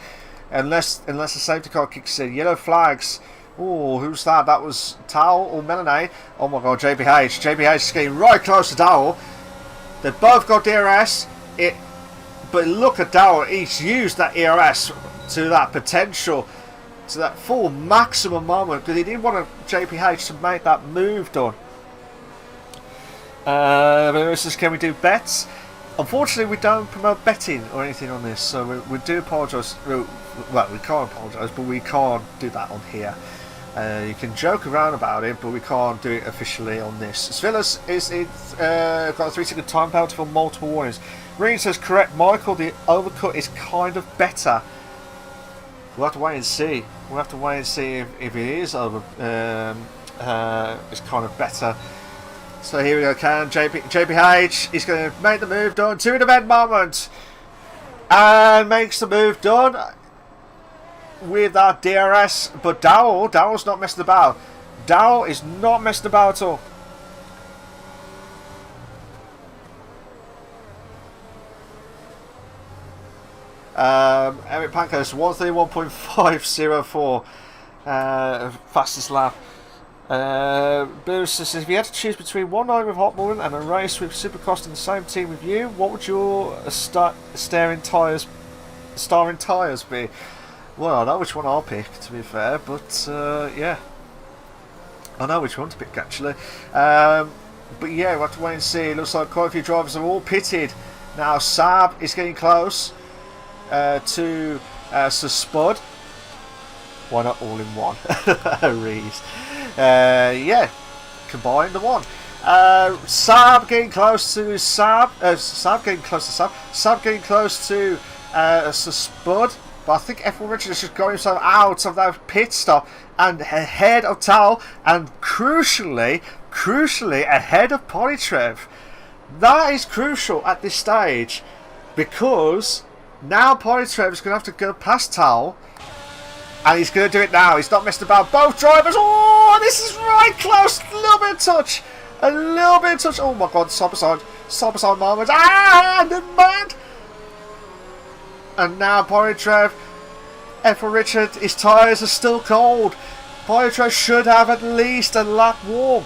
Unless the safety car kicks in. Yellow flags. Oh, who's that? That was Tao or Melanie. Oh my god, JPH. JPH is getting right close to Dowell. They've both got DRS. But look at Dowell. He's used that ERS to that potential, to that full maximum moment, because he didn't want JPH to make that move done. But it says, can we do bets? Unfortunately, we don't promote betting or anything on this, so we do apologise. Well, we can't apologise, but we can't do that on here. You can joke around about it, but we can't do it officially on this. Svillas is got a 3-second time penalty for multiple warnings. Ring says, correct, Michael, the overcut is kind of better. We'll have to wait and see. We'll have to wait and see if it is over. It's kind of better. So here we go, JPH is going to make the move done to an event moment. And makes the move done with that DRS. But Darrell's not messing about. Darrell is not messing about at all. Eric Pancos 131.504 fastest lap. Bruce says, if you had to choose between one night with Hot Morgan and a race with Supercross in the same team with you, what would your starring tyres be? Well, I know which one I'll pick, to be fair, but yeah, I know which one to pick actually. But yeah, we'll have to wait and see. It looks like quite a few drivers are all pitted now. Saab is getting close to Spud. Why not all in one? Reese. Yeah, combine the one. Saab getting close to Saab. Saab getting close to Saab. Saab getting close to Spud. But I think F1 Richard has just got himself out of that pit stop and ahead of Tal, and crucially ahead of Polytrev. That is crucial at this stage, because now Polytrev is going to have to go past Tal. And he's going to do it now. He's not messed about. Both drivers. Oh, this is right close. A little bit of touch. A little bit of touch. Oh my God. Stop aside moment. Ah, the mad. And now Polytrev. F1 Richard. His tyres are still cold. Polytrev should have at least a lap warm.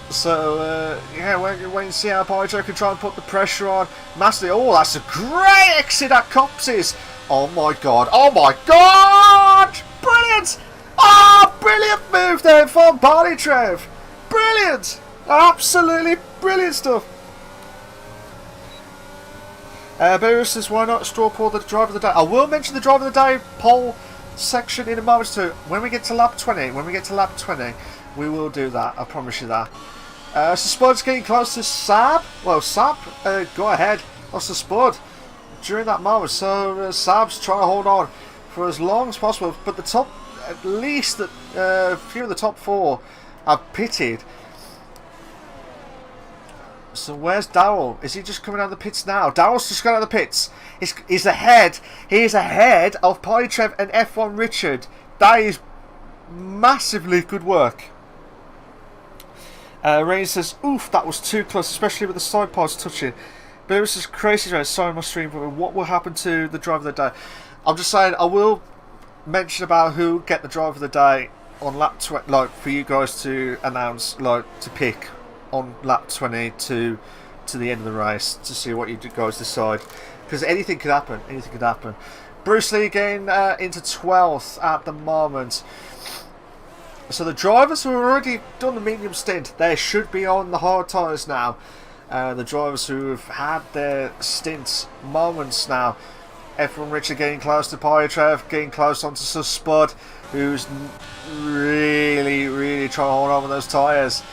So, yeah, wait and see how Polytrev can try and put the pressure on. Massively. Oh, that's a great exit at Copses. Oh my God! Oh my God! Brilliant! Ah, oh, brilliant move there from Polytrev. Brilliant! Absolutely brilliant stuff. Bruce says, why not straw poll the driver of the day? I will mention the driver of the day poll section in a moment too. When we get to lap 20, we will do that. I promise you that. So Spud's getting close to Saab. Well, Saab, go ahead. That's the Spud. During that moment, so Saab's trying to hold on for as long as possible, but the top, at least a few of the top four are pitted. So where's Darrell? Is he just coming out of the pits now? Darrell's just going out of the pits. He's ahead. He is ahead of Polytrev and F1 Richard. That is massively good work. Rain says, oof, that was too close, especially with the side pods touching. But it was just crazy. Sorry, my stream. But what will happen to the driver of the day? I'm just saying, I will mention about who get the driver of the day on lap 20, like for you guys to announce, like to pick on lap 20 to the end of the race to see what you guys decide, because anything could happen. Anything could happen. Bruce Lee getting into 12th at the moment. So the drivers who have already done the medium stint, they should be on the hard tyres now. The drivers who have had their stints moments now. F1 Richard getting close to Polytrev, getting close onto Spud, who's really trying to hold on with those tyres.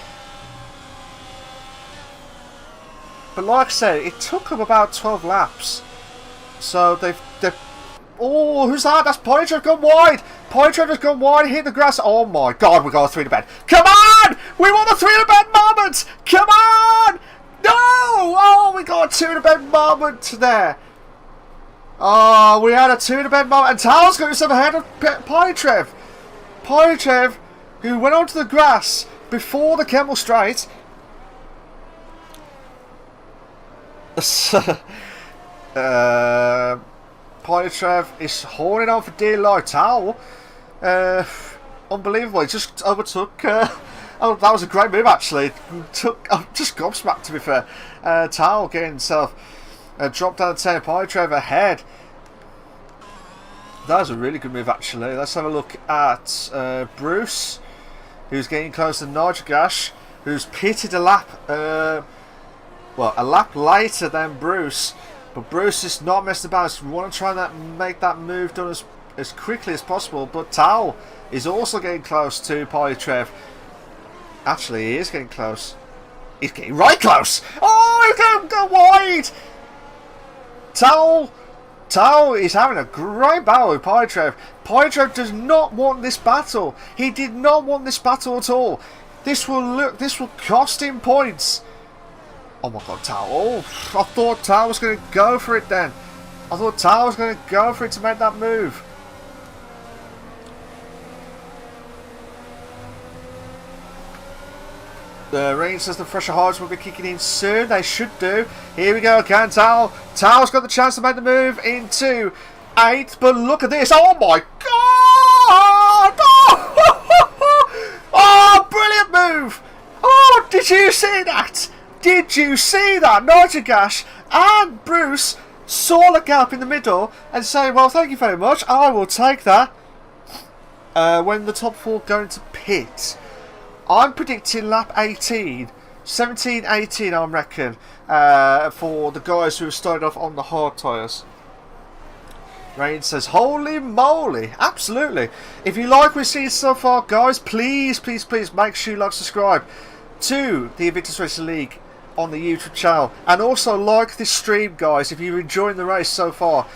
But like I said, it took them about 12 laps. So they've oh, who's that? That's Polytrev gone wide. Polytrev has gone wide, hit the grass. Oh my God, we got a 3 to bed. Come on! We want a 3 to bed moment! Come on! No! Oh, we got a 2 to bed moment there. Oh, we had a 2 to bed moment. And Tal's got himself ahead of Polytrev. Polytrev, who went onto the grass before the Kemmel Straight. Polytrev is holding on for dear life. Tal, unbelievable. He just overtook. Oh, that was a great move actually. I'm just gobsmacked to be fair. Tal getting himself dropped down to 10. Polytrev ahead. That was a really good move actually. Let's have a look at Bruce, who's getting close to Narjagash, who's pitted a lap. Well, a lap later than Bruce. But Bruce is not messing about. We want to try and make that move done as quickly as possible. But Tal is also getting close to Polytrev. Actually, he is getting close. He's getting right close. Oh, he's going to go wide. Tal is having a great battle with Polytrev. Polytrev does not want this battle. He did not want this battle at all. This will cost him points. Oh my God, Tal. Oh, I thought Tal was going to go for it then. I thought Tal was going to go for it to make that move. Rain says the fresher hards will be kicking in soon. They should do. Here we go again, Tal. Tal's got the chance to make the move into 8th. But look at this. Oh my God! Oh! brilliant move! Oh, did you see that? Did you see that? Nitrogash and Bruce saw the gap in the middle and say, well, thank you very much, I will take that. When the top 4 go into pit, I'm predicting lap 18, 17, 18, I reckon, for the guys who have started off on the hard tyres. Rain says, holy moly, absolutely. If you like what we've seen so far, guys, please, please, please make sure you like, subscribe to the Invictus Racing League on the YouTube channel, and also like this stream, guys, if you're enjoying the race so far.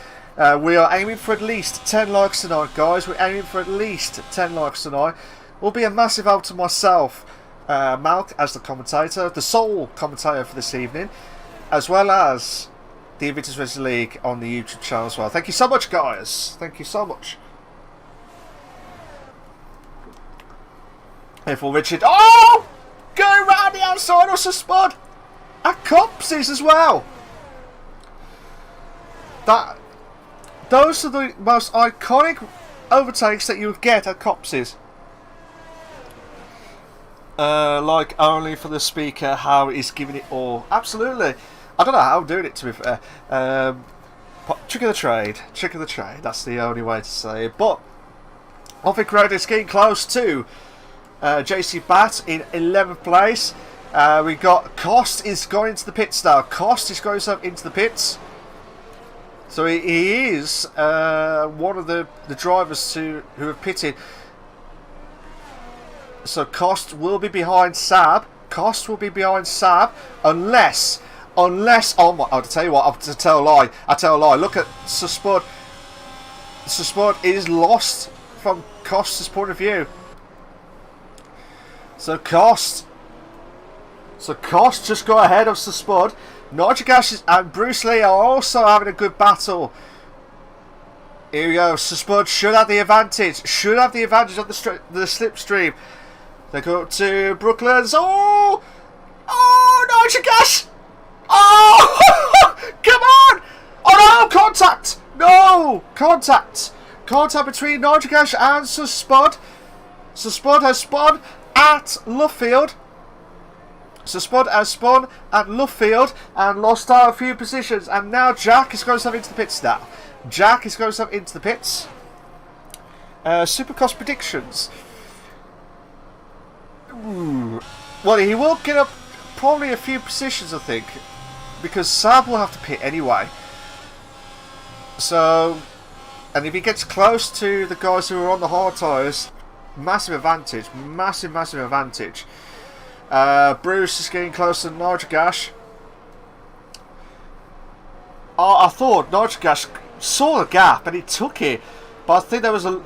We are aiming for at least 10 likes tonight, guys. We're aiming for at least 10 likes tonight. Will be a massive help to myself, Malc as the commentator, the sole commentator for this evening, as well as the Invictus Racing League on the YouTube channel as well. Thank you so much, guys. Thank you so much. Therefore, Richard. Oh! Go round the outside of Spud. At Copses as well. Those are the most iconic overtakes that you would get at Copses. Like only for the speaker, how he's giving it all. Absolutely. I don't know how I'm doing it, to be fair. Trick of the trade. Trick of the trade. That's the only way to say it. But Offic Road is getting close to JC Bat in 11th place. We got Cost is going into the pits now. Cost is going himself into the pits. So he is one of the drivers who have pitted. So Cost will be behind Sab. Cost will be behind Sab unless, oh my, I'll tell you what, I'll tell a lie. Look at Spud. Spud is lost from Cost's point of view. So Cost just go ahead of Spud. Nitrogash and Bruce Lee are also having a good battle. Here we go. Spud should have the advantage. Should have the advantage of the slipstream. They go up to Brooklands. Oh, Nitrogash. Oh, come on. Oh no, contact. No, contact between Nitrogash and Spud. Spud has spun at Luffield. So Spud has spun at Luffield and lost out a few positions, and now Jack is going himself into the pits now. Jack is going himself into the pits. Supercross predictions. Ooh. Well, he will get up probably a few positions, I think, because Saab will have to pit anyway. So, and if he gets close to the guys who are on the hard tyres, massive advantage, massive advantage. Bruce is getting close to Nitrogash. I thought Nitrogash saw the gap and he took it, but I think there was a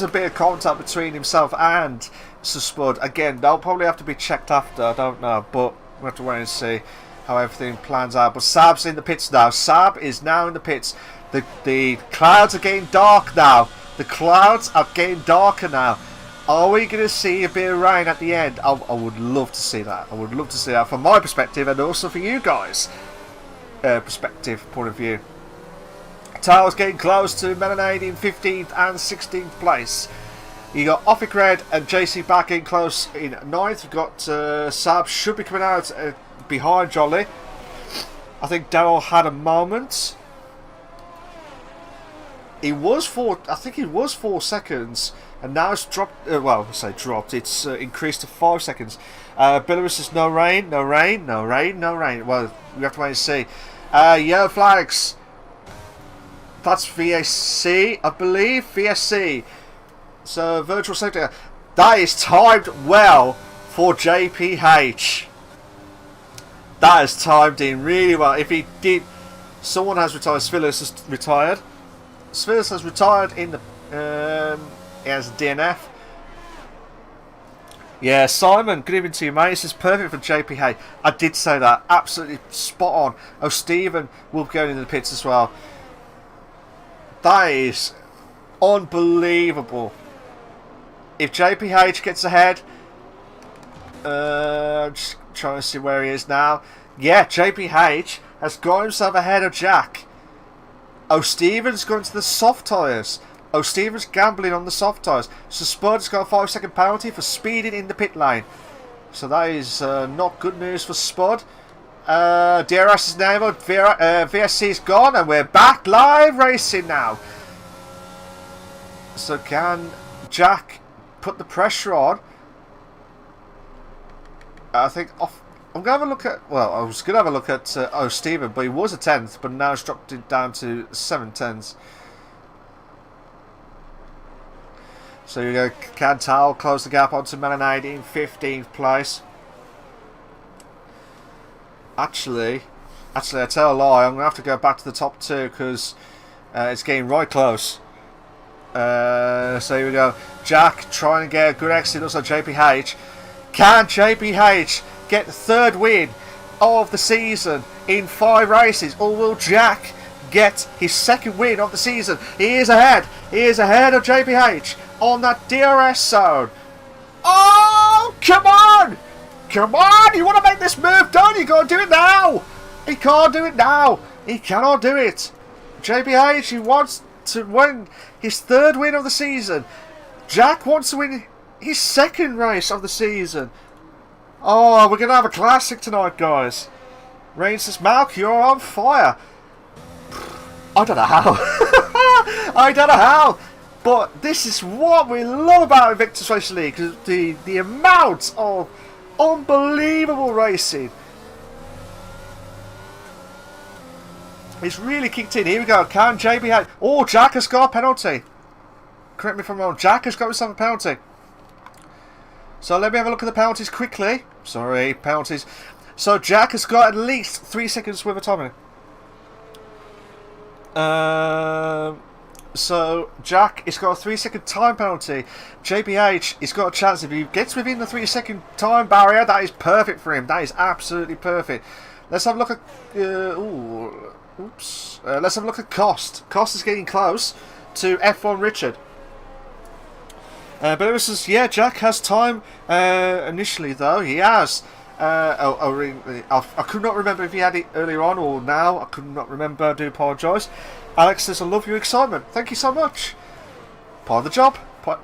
bit of contact between himself and Spud. Again, they'll probably have to be checked after. I don't know, but we'll have to wait and see how everything plans out. But Saab's in the pits now. Saab is now in the pits. The clouds are getting dark now. The clouds are getting darker now. Are we going to see a bit of rain at the end? I would love to see that. I would love to see that from my perspective, and also for you guys' perspective, point of view. Tails getting close to Melanade in 15th and 16th place. You got Offic Red and JC back in close in 9th. You've got Saab should be coming out behind Jolly. I think Daryl had a moment. He was I think he was 4 seconds, and now it's dropped. Well, I say dropped. It's increased to 5 seconds. Belarus says no rain. Well, we have to wait and see. Yellow flags. That's VSC, I believe. VSC. So virtual safety. That is timed well for JPH. That is timed in really well. If he did, someone has retired. Svilis has retired. Svilis has retired in the as DNF. Yeah, Simon, good evening to you, mate. This is perfect for JPH. I did say that. Absolutely spot on. Oh, Stephen will be going into the pits as well. That is unbelievable. If JPH gets ahead, just trying to see where he is now. Yeah, JPH has got himself ahead of Jack. Oh, Stephen's going to the soft tyres. O'Stevens gambling on the soft tyres. So Spud's got a 5-second penalty for speeding in the pit lane. So that is not good news for Spud. DRS is enabled, VSC is gone, and we're back live racing now. So can Jack put the pressure on? I think I'm going to have a look at, well, I was going to have a look at O'Steven, but he was a 10th, but now he's dropped it down to 7/10. So you go, can Tal close the gap onto Melanade in 15th place? Actually, I tell a lie, I'm going to have to go back to the top 2 because it's getting right close. So here we go. Jack trying to get a good exit, also JPH. Can JPH get the 3rd win of the season in 5 races, or will Jack get his 2nd win of the season? He is ahead. He is ahead of JPH on that DRS zone. Oh, come on! Come on! You want to make this move, don't you? Got to do it now. He can't do it now. He cannot do it. JPH, he wants to win his 3rd win of the season. Jack wants to win his 2nd race of the season. Oh, we're going to have a classic tonight, guys. Rain says, Malc, you're on fire. I don't know how. I don't know how. But this is what we love about Invictus Racing League. The amount of unbelievable racing. It's really kicked in. Here we go. Can JB... Oh, Jack has got a penalty. Correct me if I'm wrong. Jack has got himself a penalty. So let me have a look at the penalties quickly. Sorry, penalties. So Jack has got at least 3 seconds worth of timing. So Jack has got a 3-second time penalty. JBH has got a chance. If he gets within the 3-second time barrier, that is perfect for him. That is absolutely perfect. Let's have a look at... let's have a look at Cost. Cost is getting close to F1 Richard. But it was just, yeah, Jack has time initially, though. He has. I could not remember if he had it earlier on or now. I could not remember. I do apologise. Alex says, I love your excitement. Thank you so much. Part of the job.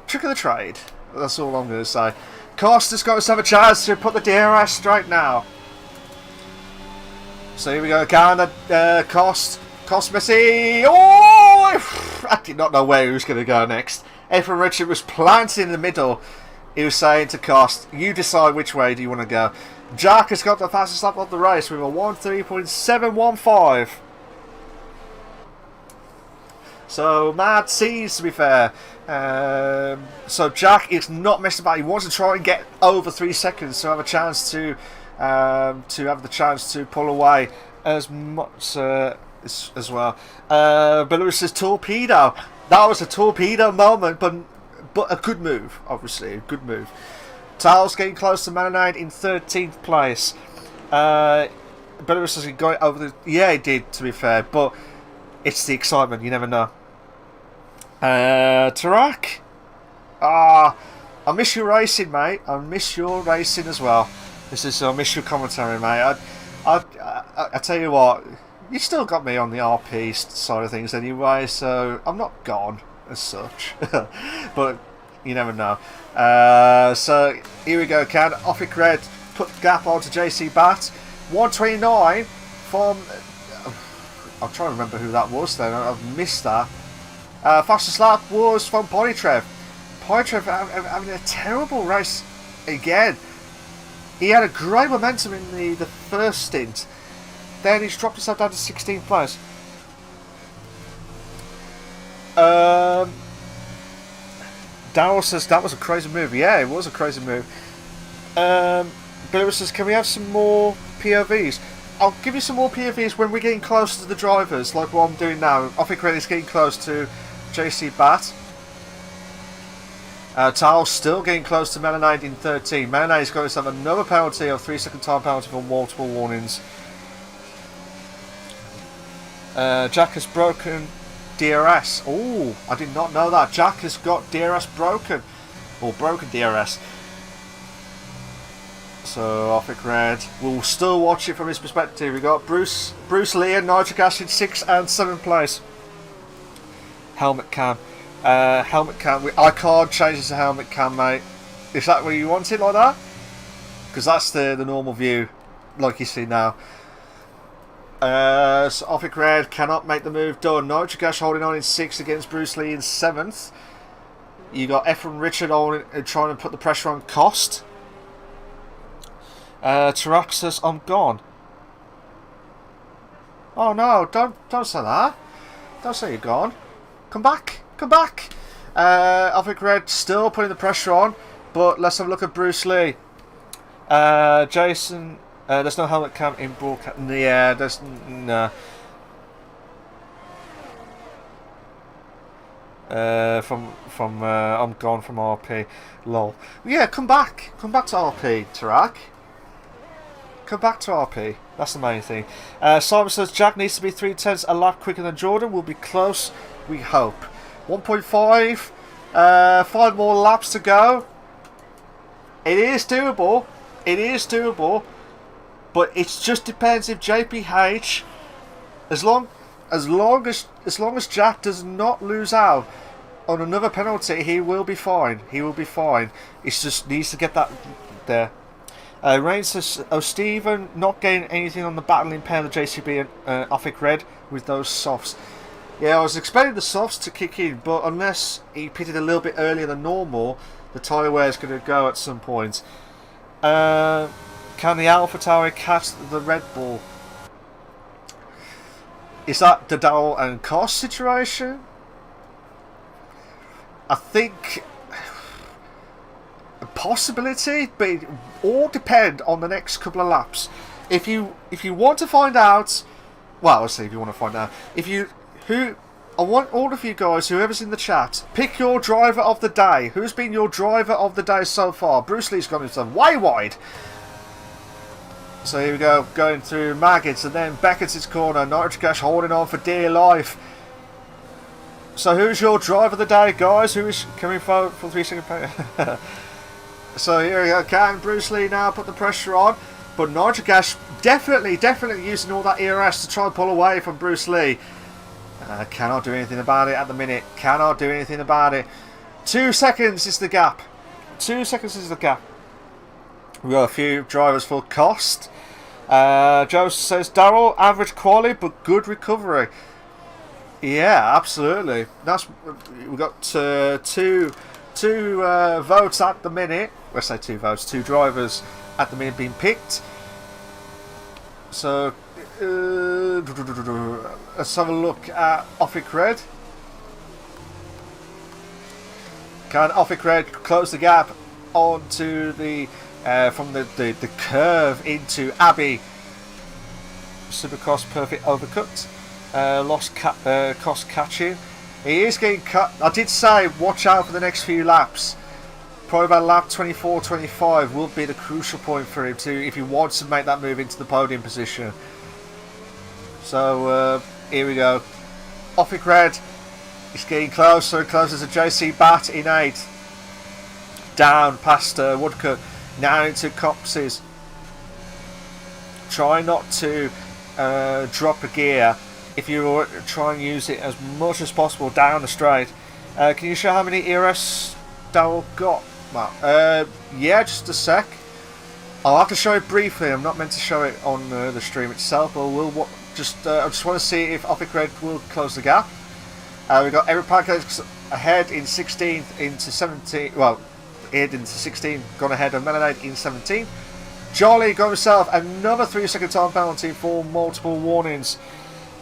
Trick of the trade. That's all I'm going to say. Cost has got us have a chance to put the DRS straight now. So here we go again. Cost Messi. Oh! I did not know where he was going to go next. F1 Richard was planted in the middle. He was saying to Cost, you decide which way do you want to go. Jack has got the fastest lap of the race with a 1:3.715. So mad seas, to be fair. So Jack is not messing about. He wants to try and get over 3 seconds to have a chance to have the chance to pull away as much as well. Belarus says torpedo. That was a torpedo moment, but a good move, obviously, a good move. Tal's getting close to Marinade in 13th place. Belarus has got over the... Yeah, he did, to be fair, but it's the excitement, you never know. Tarak? I miss your racing, mate. I miss your racing as well. I miss your commentary, mate. I tell you what, you still got me on the RP side of things anyway, so I'm not gone as such. But you never know. So here we go, Can. Offic Red put the gap onto JC Bat. 1:29 from... I'm trying to remember who that was then. I've missed that. Fastest lap was from Polytrev. Polytrev having a terrible race again. He had a great momentum in the first stint. Then he's dropped himself down to 16th place. Darryl says that was a crazy move. Yeah, it was a crazy move. Bill says, can we have some more POVs? I'll give you some more POVs when we're getting closer to the drivers, like what I'm doing now. I think Reddy's getting close to JC Bat. Tal's still getting close to Melanade in 13. Melanade's got himself another penalty of 3-second time penalty for multiple warnings. Jack has broken DRS. Oh, I did not know that. Jack has got DRS broken. Or broken DRS. So, Offic Red. We'll still watch it from his perspective. We've got Bruce Lee and Nitric Acid 6th and 7th place. Helmet Cam. Helmet cam. I can't change this to helmet cam, mate. Is that what you want it like that? Because that's the normal view, like you see now. So Offic Red cannot make the move done. Nitrogash holding on in 6th against Bruce Lee in 7th. You got Efren Richard on trying to put the pressure on Cost. Taraxis, I'm gone. Oh no, don't say that. Don't say you're gone. Come back, come back. Offic Red still putting the pressure on, but let's have a look at Bruce Lee. Jason, there's no helmet cam in broadcast. Yeah, there's no. From I'm gone from RP. Lol. Yeah, come back to RP, Tarak. Come back to RP. That's the main thing. Simon says Jack needs to be 3/10 a lap quicker than Jordan. We'll be close, we hope. 1.5. 5 more laps to go. It is doable. It is doable. But it just depends if JPH, as long as Jack does not lose out on another penalty, he will be fine. He will be fine. He just needs to get that there. Rain says, oh, Stephen not getting anything on the battling pair of the JCB and Offic Red with those softs. Yeah, I was expecting the softs to kick in, but unless he pitted a little bit earlier than normal, the tyre wear is going to go at some point. Can the Alpha Tower catch the Red Bull? Is that the Dowell and Cost situation? I think a possibility, but it all depend on the next couple of laps. If you want to find out, well, I'll say if you want to find out, I want all of you guys, whoever's in the chat, pick your driver of the day. Who's been your driver of the day so far? Bruce Lee's gone into way wide. So here we go, going through Maggots, and then Beckett's his corner. Nitrocash holding on for dear life. So who's your driver of the day, guys? Can we vote for 3 second pay? So here we go. Can Bruce Lee now put the pressure on? But Nitrocash definitely using all that ERS to try and pull away from Bruce Lee. Cannot do anything about it at the minute. Cannot do anything about it. 2 seconds is the gap. 2 seconds is the gap. We've got a few drivers for Cost. Joe says, Darryl, average quality but good recovery. Yeah, absolutely. We've got two votes at the minute. Let's say 2 votes. 2 drivers at the minute being picked. So let's have a look at Offic Red. Can Offic Red close the gap onto the from the curve into Abbey? Supercross perfect overcut. Cost catching. He is getting cut. I did say watch out for the next few laps. Probably about lap 24, 25 will be the crucial point for him if he wants to make that move into the podium position. So here we go. Offic Red is getting closer and closer to JC Bat in 8. Down past Woodcock. Now into Copses. Try not to drop a gear if you try and use it as much as possible down the straight. Can you show how many ERS Darryl got? Well, yeah, just a sec. I'll have to show it briefly. I'm not meant to show it on the stream itself, but I just want to see if Offic Red will close the gap. We've got Eric Pancakes ahead in 16th into 17th. Well, ahead into 16th, gone ahead of Melanade in 17th. Jolly got himself another 3 second time penalty for multiple warnings.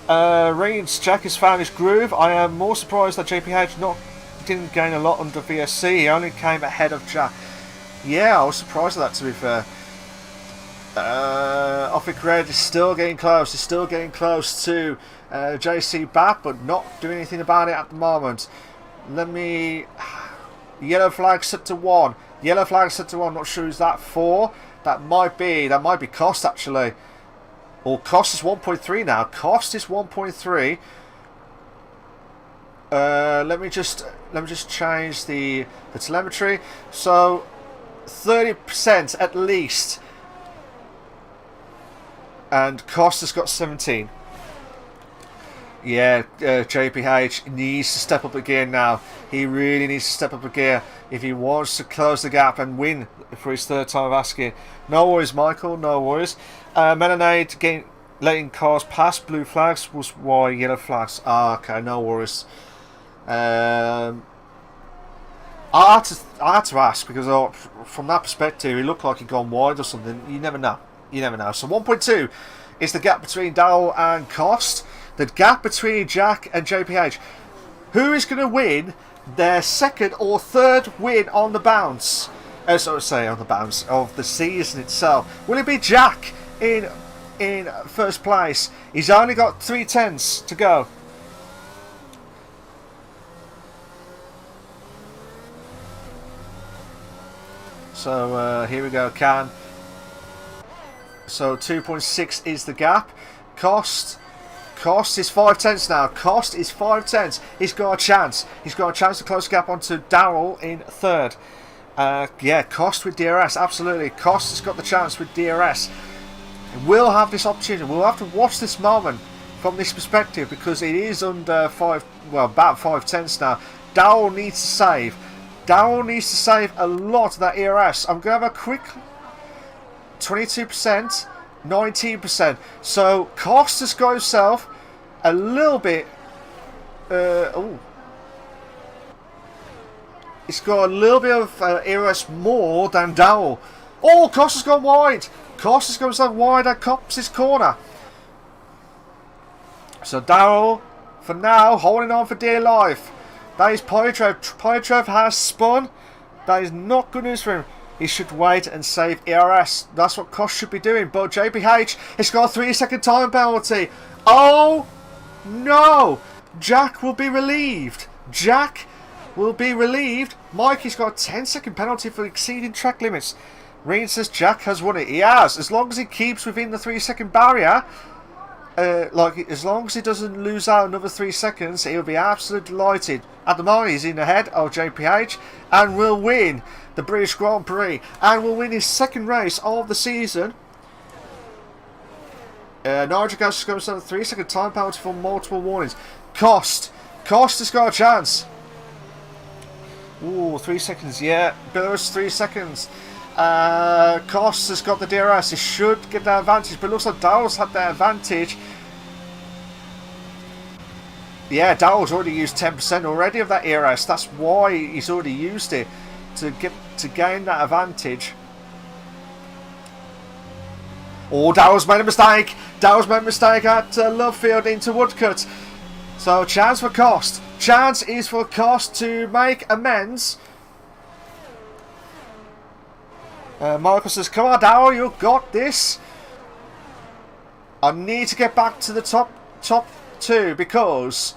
Reigns, Jack has found his groove. I am more surprised that JPH didn't gain a lot under VSC. He only came ahead of Jack. Yeah, I was surprised at that, to be fair. Offic Red is still getting close. He's still getting close to JC Bat, but not doing anything about it at the moment. Yellow flag set to 1. Yellow flag set to 1. Not sure who's that for. That might be Cost, actually. Or Cost is 1.3 now. Cost is 1.3. Let me just change the telemetry. So 30% at least, and Cost has got 17. Yeah, JPH needs to step up a gear now. He really needs to step up a gear if he wants to close the gap and win for his third time of asking. No worries, Michael, no worries. Menonade letting cars pass blue flags was why yellow flags. Okay, no worries. I had to ask because from that perspective, it looked like he'd gone wide or something. You never know. You never know. So 1.2 is the gap between Darrell and Cost. The gap between Jack and JPH. Who is going to win their second or third win on the bounce? On the bounce of the season itself. Will it be Jack in first place? He's only got 3/10 to go. So here we go, Can. So 2.6 is the gap. Cost is 5/10 now. Cost is 5/10. He's got a chance. He's got a chance to close the gap onto Darrell in third. Yeah, Cost with DRS, absolutely. Cost has got the chance with DRS. We'll have this opportunity. We'll have to watch this moment from this perspective because it is under about 5/10 now. Darrell needs to save. Darrell needs to save a lot of that ERS. I'm going to have a quick 22%, 19%. So Cost has got himself a little bit. He's got a little bit of ERS more than Darrell. Oh, Cost has gone wide. Cost has gone so wide and cops his corner. So Darrell, for now, holding on for dear life. That is Poitrev. Poitrev has spun. That is not good news for him. He should wait and save ERS. That's what Cost should be doing. But JPH has got a 3-second time penalty. Oh no! Jack will be relieved. Jack will be relieved. Mikey's got a 10-second penalty for exceeding track limits. Reen says Jack has won it. He has. As long as he keeps within the 3-second barrier. As long as he doesn't lose out another 3 seconds, he'll be absolutely delighted. At the moment, he's in ahead of JPH and will win the British Grand Prix and will win his second race of the season. Nigel Gas comes on a 3-second time penalty for multiple warnings. Cost has got a chance. Ooh, 3 seconds, yeah. Belarus 3 seconds. Cost has got the DRS. He should get that advantage, but it looks like Darrell's had that advantage. Yeah, Darrell's already used 10% already of that ERS. That's why he's already used it to gain that advantage. Oh, Darrell's made a mistake. Darrell's made a mistake at Lovefield into Woodcut. So chance for Cost. Chance is for Cost to make amends. Michael says, come on Darrell, you got this. I need to get back to the top 2 because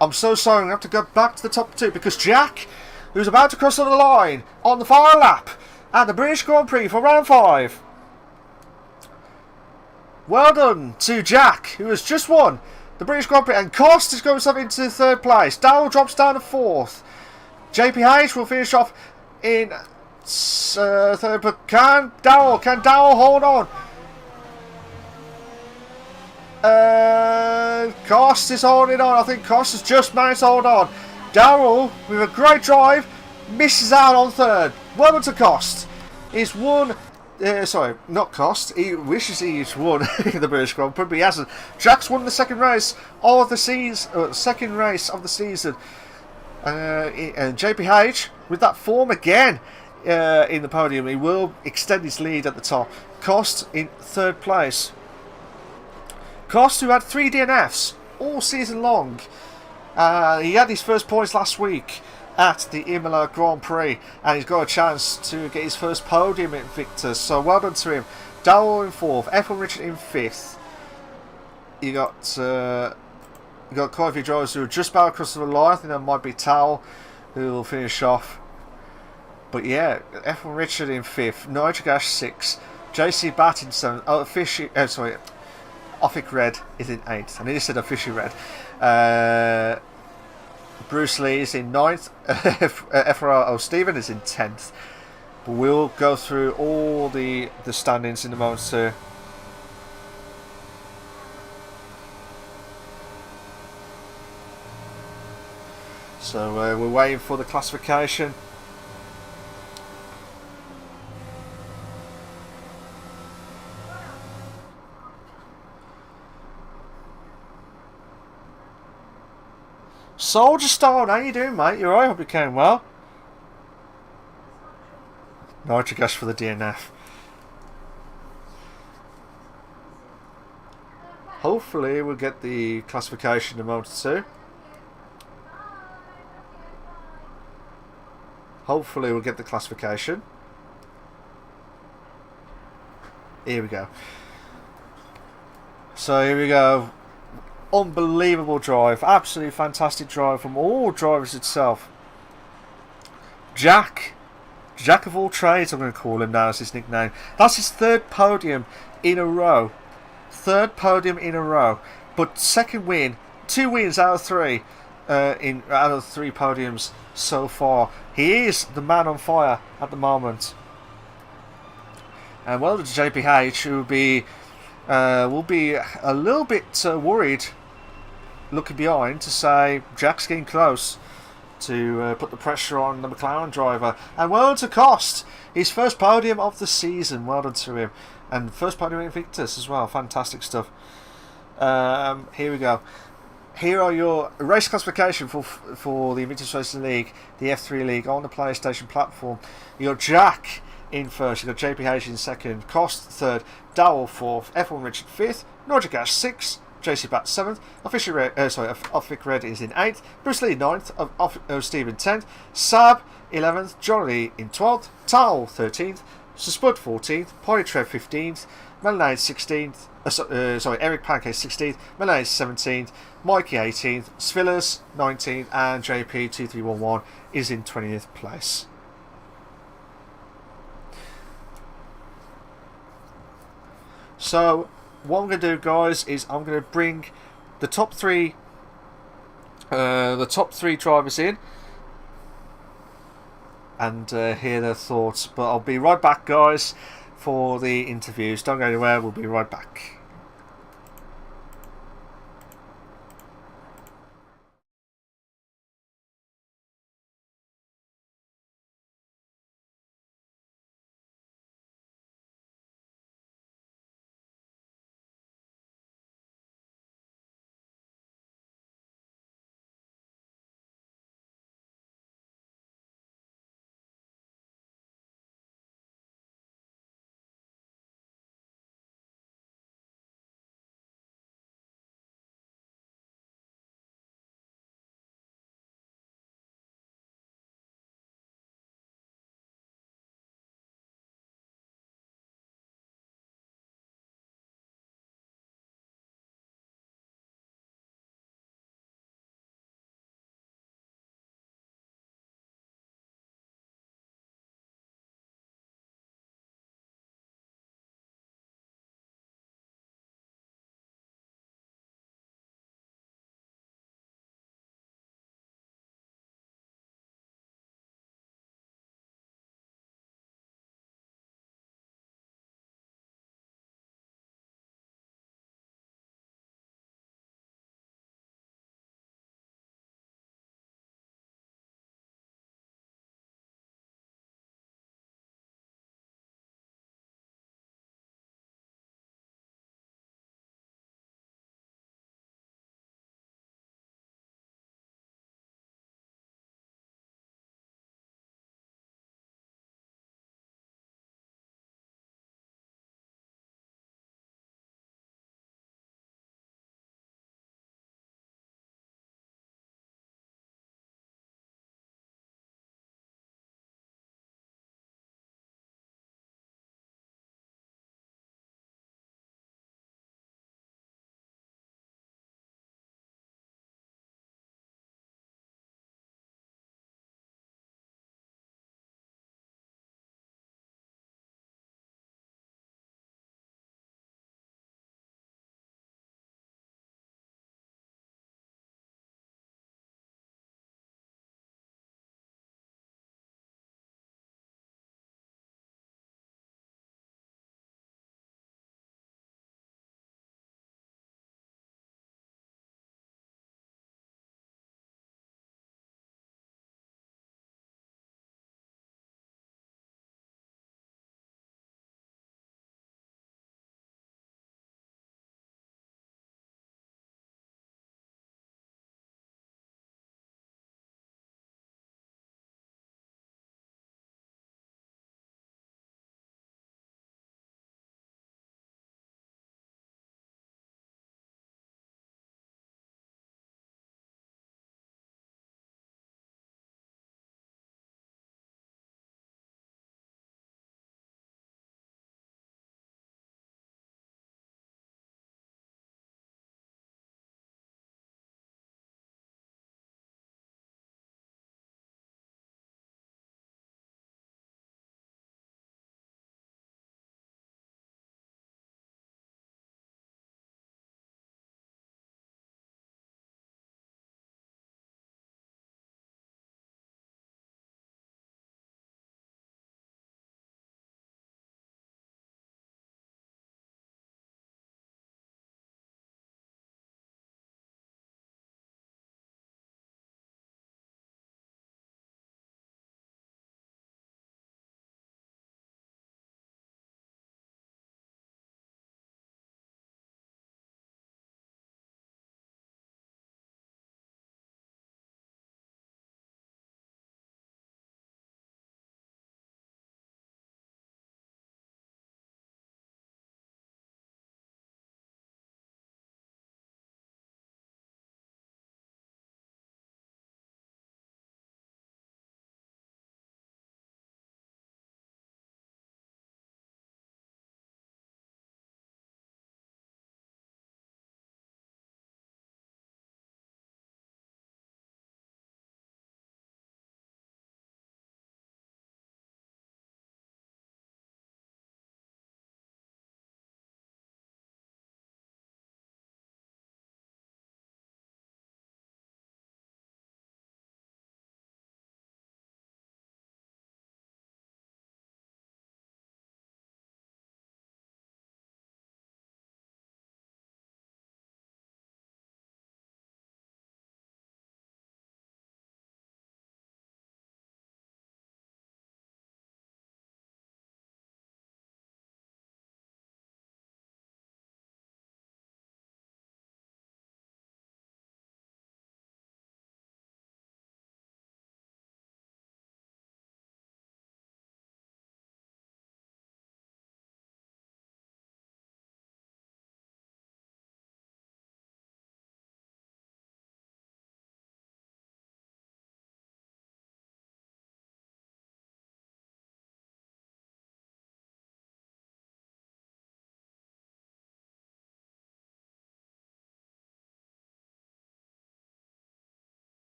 I'm so sorry, I have to go back to the top 2 because Jack, who's about to cross on the line on the final lap at the British Grand Prix for round 5. Well done to Jack, who has just won the British Grand Prix, and Cost is going himself into 3rd place. Darrell drops down to 4th. JPH will finish off in 3rd, but can Darrell hold on? Cost is holding on. I think Cost has just managed to hold on. Darrell, with a great drive, misses out on 3rd. Well done to Cost. He's won. Sorry, not Cost. He wishes he's won the British Grand Prix, but he hasn't. Jack's won the second race of the season. And JPH with that form again. In the podium, he will extend his lead at the top. Cost in 3rd place. Cost, who had 3 DNFs all season long. He had his first points last week at the Imola Grand Prix, and he's got a chance to get his first podium at Invictus. So well done to him. Darrell in 4th, F1 Richard in 5th. You got quite a few drivers who are just about across the line. I think that might be Towel who will finish off. But yeah, F1 Richard in 5th, Nigel Gash 6th, JC Batt in 7th, Offic Red is in 8th. I nearly said Official Red. Bruce Lee is in 9th, FRL Stephen is in 10th. But we'll go through all the standings in a moment too. So we're waiting for the classification. Soldier Stone, how you doing, mate? You alright? Hope you came well. Nitric gas for the DNF. Hopefully we'll get the classification in a moment or two. Hopefully we'll get the classification. Here we go. So here we go. Unbelievable drive. Absolutely fantastic drive from all drivers itself. Jack of all trades, I'm going to call him now as his nickname. That's his third podium in a row. Third podium in a row. But second win. 2 wins out of 3. Out of 3 podiums so far. He is the man on fire at the moment. And well, the JPH who will be a little bit worried looking behind to say Jack's getting close to put the pressure on the McLaren driver. And well done to Cost, his first podium of the season. Well done to him. And first podium in Invictus as well. Fantastic stuff. Here we go. Here are your race classification for the Invictus Racing League, the F3 League on the PlayStation platform. You got Jack in first, you got JPH in second, Cost third, Dowell fourth, F1 Richard fifth, Nordic Ash sixth, JC Bat 7th, Offic Red is in 8th, Bruce Lee 9th, Stephen 10th, Sab 11th, John Lee in 12th, Tal 13th, Spud 14th, Polytrev 15th, Melanade 16th, Eric Pancake 16th, Melanade 17th, Mikey 18th, Svillers 19th, and JP2311 is in 20th place. So what I'm going to do, guys, is I'm going to bring the top three drivers in and hear their thoughts. But I'll be right back, guys, for the interviews. Don't go anywhere. We'll be right back.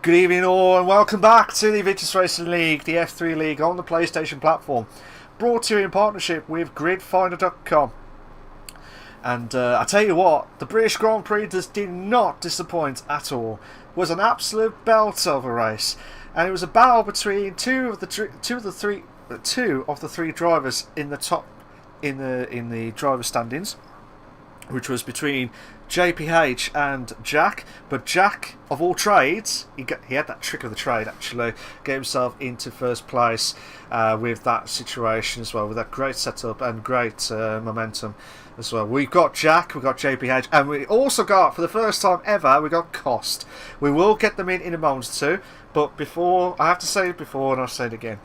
Good evening all and welcome back to the Invictus Racing League, the F3 League on the PlayStation platform, brought to you in partnership with gridfinder.com. And I tell you what, the British Grand Prix did not disappoint at all. It was an absolute belter of a race, and it was a battle between two of the three drivers in the top in the driver standings, which was between JPH and Jack. But Jack, of all trades, he had that trick of the trade actually, get himself into first place with that situation as well, with that great setup and great momentum as well. We've got Jack, we've got JPH, and we also got, for the first time ever, we got Cost. We will get them in a moment or two, but before, I have to say it before and I'll say it again.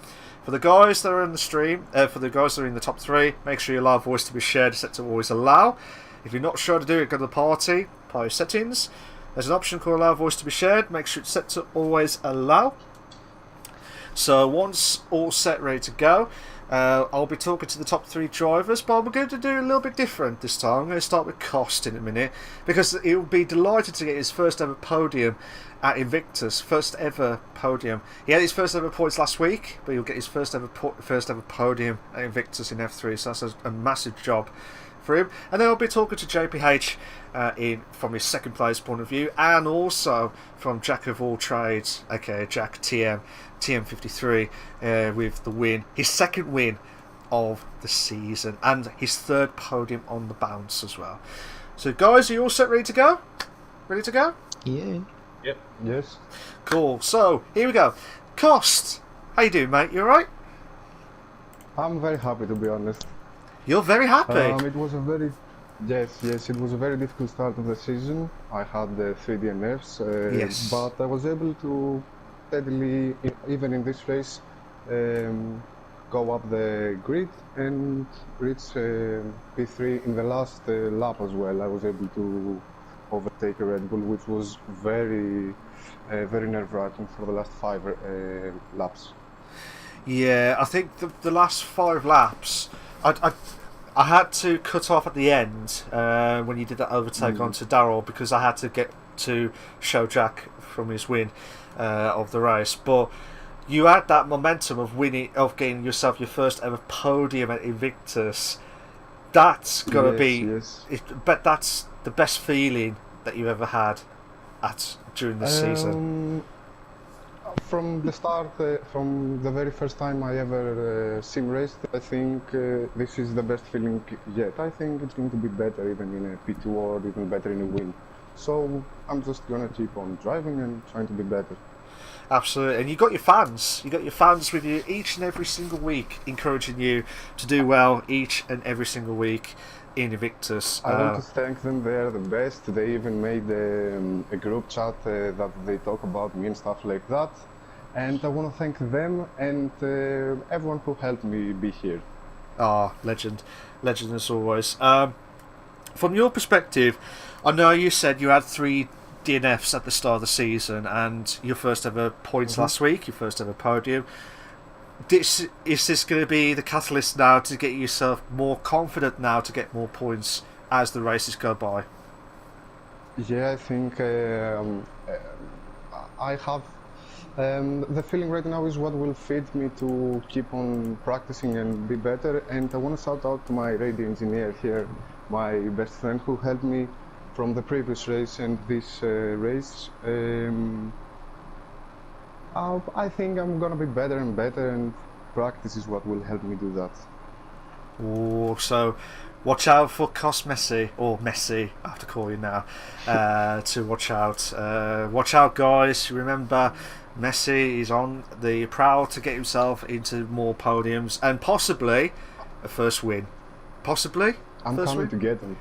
For the guys that are in the stream, for the guys that are in the top three, make sure you allow voice to be shared, set to always allow. If you're not sure how to do it, go to the party settings. There's an option called allow voice to be shared. Make sure it's set to always allow. So once all set, ready to go, I'll be talking to the top three drivers, but I'm going to do a little bit different this time. I'm going to start with Cost in a minute, because he'll be delighted to get his first ever podium at Invictus. First ever podium. He had his first ever points last week, but he'll get his first ever podium at Invictus in F3, so that's a massive job for him. And then I'll be talking to JPH from his second place point of view, and also from Jack of all trades, aka Jack TM53, with the win, his second win of the season, and his third podium on the bounce as well. So guys, are you all set, ready to go? Ready to go? Yeah. Yep. Yes. Cool. So here we go. Cost, how you doing, mate? You alright? I'm very happy, to be honest. You're very happy. It was a very it was a very difficult start of the season. I had the 3 DNFs, yes, but I was able to steadily, even in this race, go up the grid and reach P3 in the last lap as well. I was able to overtake a Red Bull, which was very nerve-wracking for the last 5 laps. Yeah, I think the last 5 laps, I had to cut off at the end when you did that overtake onto Darryl, because I had to get to show Jack from his win of the race. But you had that momentum of winning, of getting yourself your first ever podium at Invictus. That's gonna but that's the best feeling that you've ever had during this season. From the start, from the very first time I ever sim raced, I think this is the best feeling yet. I think it's going to be better even in a P2 or even better in a win. So I'm just gonna keep on driving and trying to be better. Absolutely, and you got your fans. You got your fans with you each and every single week, encouraging you to do well each and every single week in Invictus. I want to thank them. They are the best. They even made a group chat that they talk about me and stuff like that. And I want to thank them and everyone who helped me be here. Ah, legend as always. From your perspective, I know you said you had 3 DNFs at the start of the season and your first ever points last week, your first ever podium. Is this going to be the catalyst now to get yourself more confident now to get more points as the races go by? Yeah, I think I have the feeling right now is what will feed me to keep on practicing and be better. And I want to shout out to my radio engineer here, my best friend who helped me from the previous race and this race. I think I'm gonna be better and better, and practice is what will help me do that. Oh, so watch out for Cos Messi, or Messi, I have to call you now, to watch out. Watch out, guys. Remember, Messi is on the prowl to get himself into more podiums and possibly a first win. Possibly? I'm coming to get him.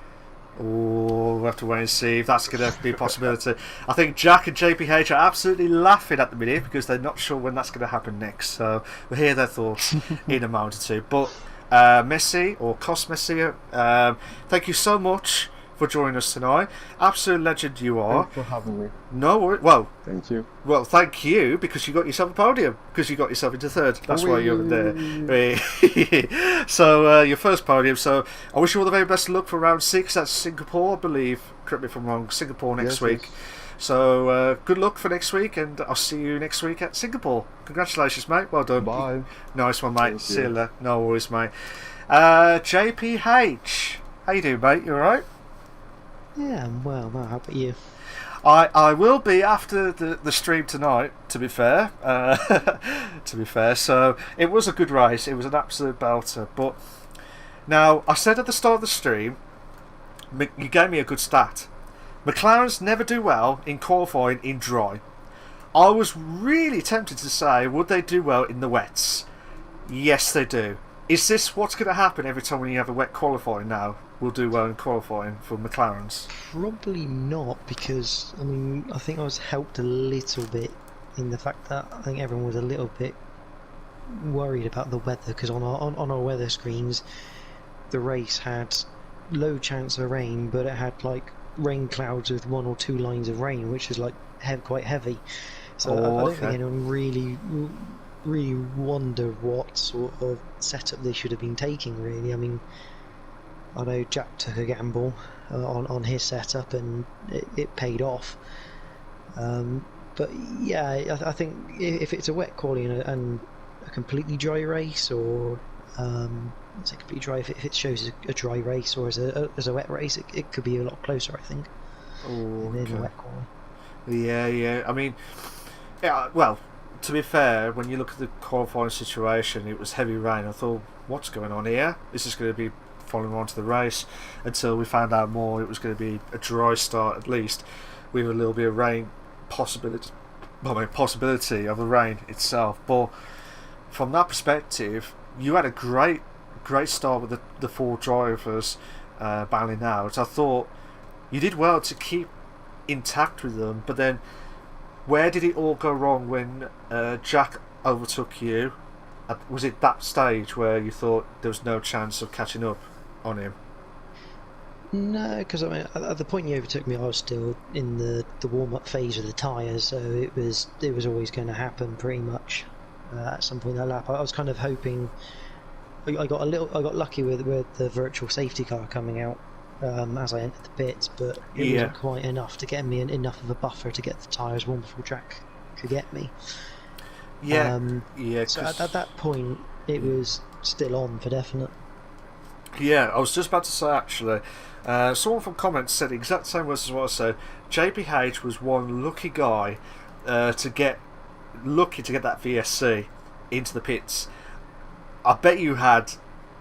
Oh, we'll have to wait and see if that's going to be a possibility. I think Jack and JPH are absolutely laughing at the minute because they're not sure when that's going to happen next. So we'll hear their thoughts in a moment or two. But Messi, or Cos Messi, thank you so much for joining us tonight. Absolute legend you are. Thanks for having me. No worries. Well, thank you. Well, thank you because you got yourself a podium, because you got yourself into third. That's why you're there. So your first podium. So I wish you all the very best of luck for round 6. That's Singapore, I believe. Correct me if I'm wrong. Singapore next week. Yes. So good luck for next week, and I'll see you next week at Singapore. Congratulations, mate. Well done. Bye. Nice one, mate. Thank See you you. later. No worries, mate. JPH, how you doing, mate? You all right? Yeah, I'm well. How about you? I will be after the stream tonight, to be fair. So it was a good race. It was an absolute belter. But now, I said at the start of the stream, you gave me a good stat. McLarens never do well in qualifying in dry. I was really tempted to say, would they do well in the wets? Yes, they do. Is this what's going to happen every time when you have a wet qualifying now? We'll do well in qualifying for McLarens? Probably not, because I think I was helped a little bit in the fact that I think everyone was a little bit worried about the weather, because on our weather screens, the race had low chance of rain, but it had like rain clouds with 1 or 2 lines of rain, which is like quite heavy. So I don't think anyone really wonder what sort of setup they should have been taking, really. I know Jack took a gamble on his setup, and it paid off. But yeah, I think if it's a wet quali and a completely dry race, or say completely dry, if it shows a dry race or as a wet race, it could be a lot closer, I think. In a wet quali. Yeah. Well, to be fair, when you look at the qualifying situation, it was heavy rain. I thought, what's going on here? This is going to be following on to the race, until we found out more. It was going to be a dry start, at least, with a little bit of rain possibility of the rain itself. But from that perspective, you had a great start with the 4 drivers battling out. I thought you did well to keep intact with them, but then where did it all go wrong when Jack overtook you? Was it that stage where you thought there was no chance of catching up on him? No, because at the point he overtook me, I was still in the warm-up phase of the tyres, so it was always going to happen pretty much at some point in that lap. I was kind of hoping. I got lucky with the virtual safety car coming out as I entered the pits, but it wasn't quite enough to get me enough of a buffer to get the tyres warm before Jack could get me. So at that point, it was still on for definite. Yeah, I was just about to say, actually, someone from comments said the exact same words as what I said. JPH was one lucky guy to get that VSC into the pits. I bet you had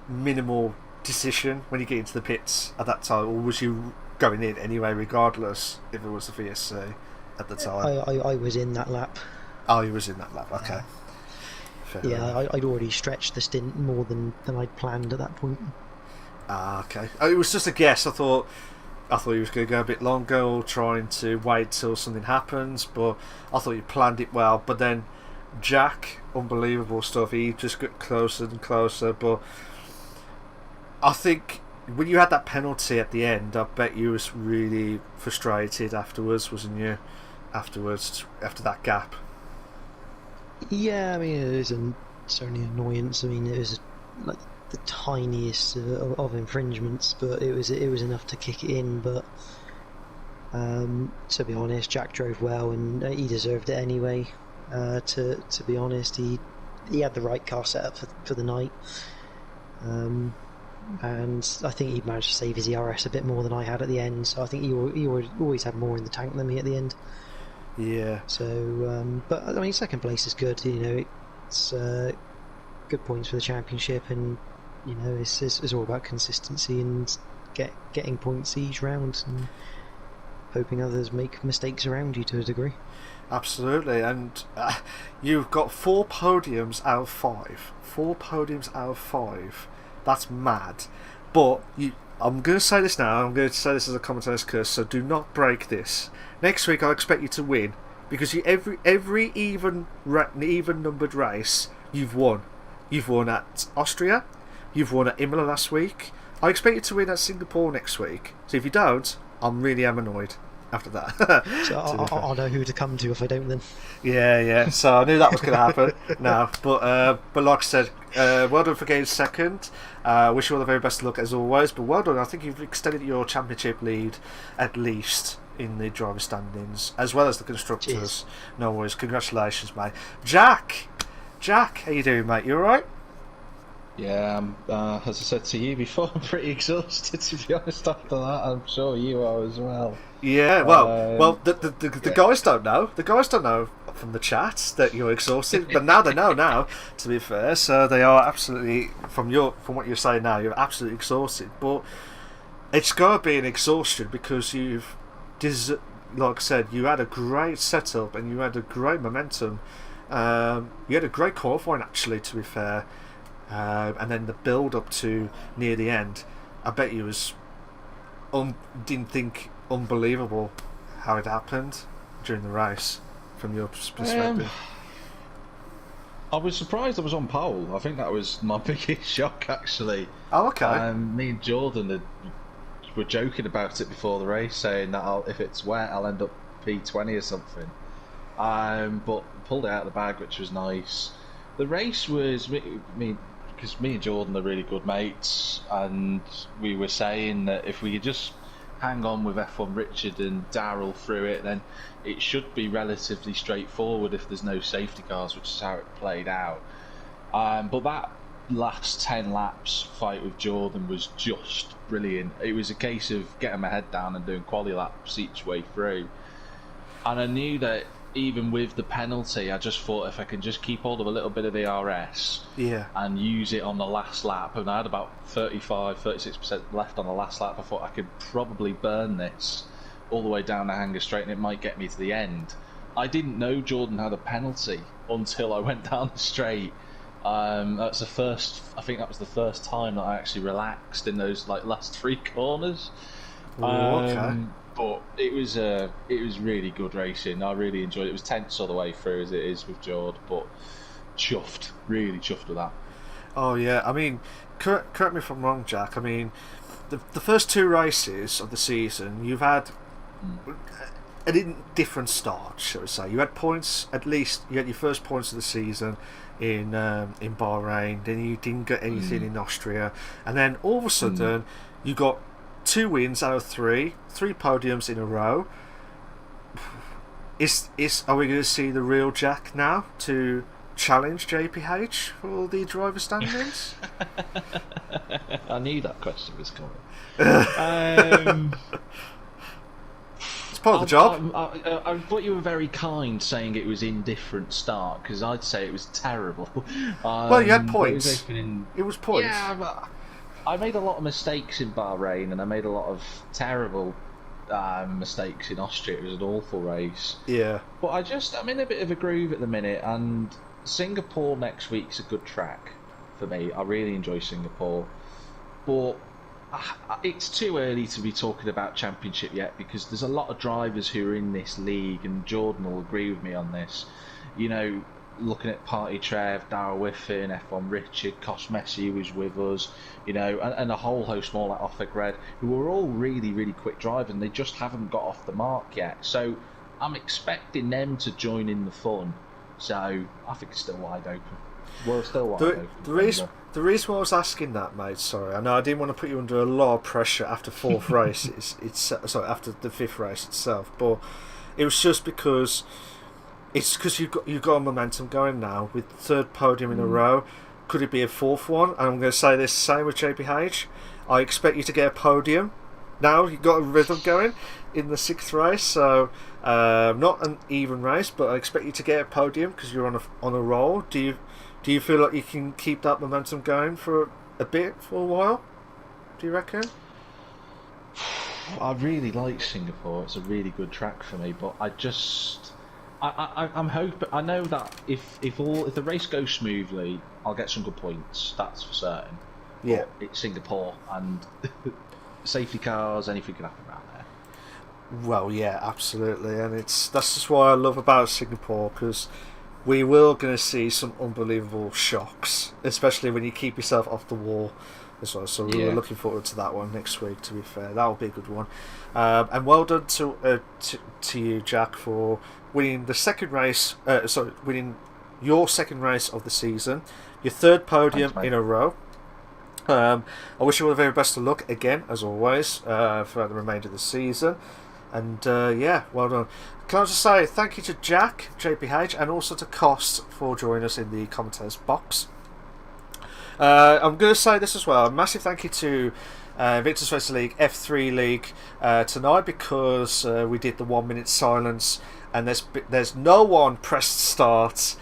minimal decision when you get into the pits at that time, or was you going in anyway, regardless if it was the VSC at the time? I was in that lap. Oh, you was in that lap. Okay. I'd already stretched the stint more than I'd planned at that point. Okay. Oh, it was just a guess. I thought he was going to go a bit longer, or trying to wait till something happens. But I thought you planned it well. But then Jack, unbelievable stuff. He just got closer and closer. But I think when you had that penalty at the end, I bet you was really frustrated afterwards, wasn't you? After that gap. Yeah, it was certainly an annoyance. It was like the tiniest of infringements, but it was enough to kick it in. But to be honest, Jack drove well, and he deserved it anyway. To be honest, he had the right car set up for the night, and I think he managed to save his ERS a bit more than I had at the end. So I think he always had more in the tank than me at the end. Yeah. So, but second place is good. It's good points for the championship, and it's all about consistency and getting points each round, and hoping others make mistakes around you to a degree. Absolutely, and you've got 4 podiums out of 5. 4 podiums out of 5. That's mad. But I'm going to say this now. I'm going to say this as a commentator's curse, so do not break this. Next week, I expect you to win, because every even numbered race you've won. You've won at Austria. You've won at Imola last week. I expect you to win at Singapore next week. So if you don't, I'm really annoyed after that. So I'll know who to come to if I don't then. Yeah. So I knew that was going to happen. No, but like I said, well done for getting second. Wish you all the very best of luck as always. But well done. I think you've extended your championship lead at least in the driver standings, as well as the constructors. Cheers. No worries. Congratulations, mate. Jack, how you doing, mate? You all right? Yeah, as I said to you before, I'm pretty exhausted, to be honest, after that. I'm sure you are as well. Yeah, the guys don't know. The guys don't know from the chat that you're exhausted, but now they know now, to be fair. So they are absolutely, from what you're saying now, you're absolutely exhausted. But it's got to be an exhaustion because like I said, you had a great setup and you had a great momentum. You had a great qualifying, actually, to be fair. And then the build up to near the end, I bet you was didn't think unbelievable how it happened during the race from your perspective. I was surprised I was on pole. I think that was my biggest shock, actually. Oh, okay. Me and Jordan were joking about it before the race, saying that if it's wet, I'll end up P20 or something. But pulled it out of the bag, which was nice. The race was because me and Jordan are really good mates, and we were saying that if we could just hang on with F1 Richard and Darryl through it, then it should be relatively straightforward if there's no safety cars, which is how it played out. But that last 10 laps fight with Jordan was just brilliant. It was a case of getting my head down and doing quali laps each way through. And I knew that even with the penalty, I just thought if I can just keep hold of a little bit of the RS and use it on the last lap, and I had about 36% left on the last lap, I thought I could probably burn this all the way down the Hanger Straight and it might get me to the end. I didn't know Jordan had a penalty until I went down the straight. I think that was the first time that I actually relaxed in those last 3 corners. Okay. But it was really good racing. I really enjoyed it. It was tense all the way through, as it is with Jord, but chuffed, really chuffed with that. Oh yeah, I mean, correct me if I'm wrong, Jack. I mean, the first 2 races of the season, you've had a different start, shall we say. You had points, at least you had your first points of the season in Bahrain, then you didn't get anything in Austria, and then all of a sudden you got 2 wins out of 3 podiums in a row. Are we going to see the real Jack now to challenge JPH for the driver standings? I knew that question was coming. It's part of the job. I thought you were very kind saying it was indifferent start, because I'd say it was terrible. Well, you had points. It was points. Yeah, but I made a lot of mistakes in Bahrain, and I made a lot of terrible mistakes in Austria. It was an awful race. Yeah. But I'm in a bit of a groove at the minute, and Singapore next week's a good track for me. I really enjoy Singapore. But it's too early to be talking about championship yet, because there's a lot of drivers who are in this league, and Jordan will agree with me on this. You know, looking at Party Trev, Darryl Whiffen, F1 Richard, Kosh Messi, who was with us, you know, and a whole host more like Offek Red, who are all really, really quick drivers, and they just haven't got off the mark yet. So I'm expecting them to join in the fun. So I think it's still wide open. We're still wide open. The reason why I was asking that, mate, sorry, I know I didn't want to put you under a lot of pressure after 4th race, after the 5th race itself, but it was just because you've got a momentum going now with 3rd podium in a row. Could it be a 4th one? And I'm going to say this same with JPH. I expect you to get a podium. Now you've got a rhythm going in the 6th race, so not an even race, but I expect you to get a podium because you're on a roll. Do you feel like you can keep that momentum going for a while? Do you reckon? I really like Singapore. It's a really good track for me, but I'm hoping. I know that if the race goes smoothly, I'll get some good points. That's for certain. Yeah, but it's Singapore, and safety cars, anything can happen around there. Well, yeah, absolutely, and that's just what I love about Singapore, because we will going to see some unbelievable shocks, especially when you keep yourself off the wall as well. So we're looking forward to that one next week. To be fair, that will be a good one. And well done to you, Jack, for winning the second race. Winning your second race of the season, your 3rd podium in a row. I wish you all the very best of luck again, as always, throughout the remainder of the season. And yeah, well done. Can I just say thank you to Jack, JPH, and also to Cost for joining us in the commentators box. I'm going to say this as well. A massive thank you to Invictus Racing League F3 League tonight, because we did the 1 minute silence, and there's no one pressed start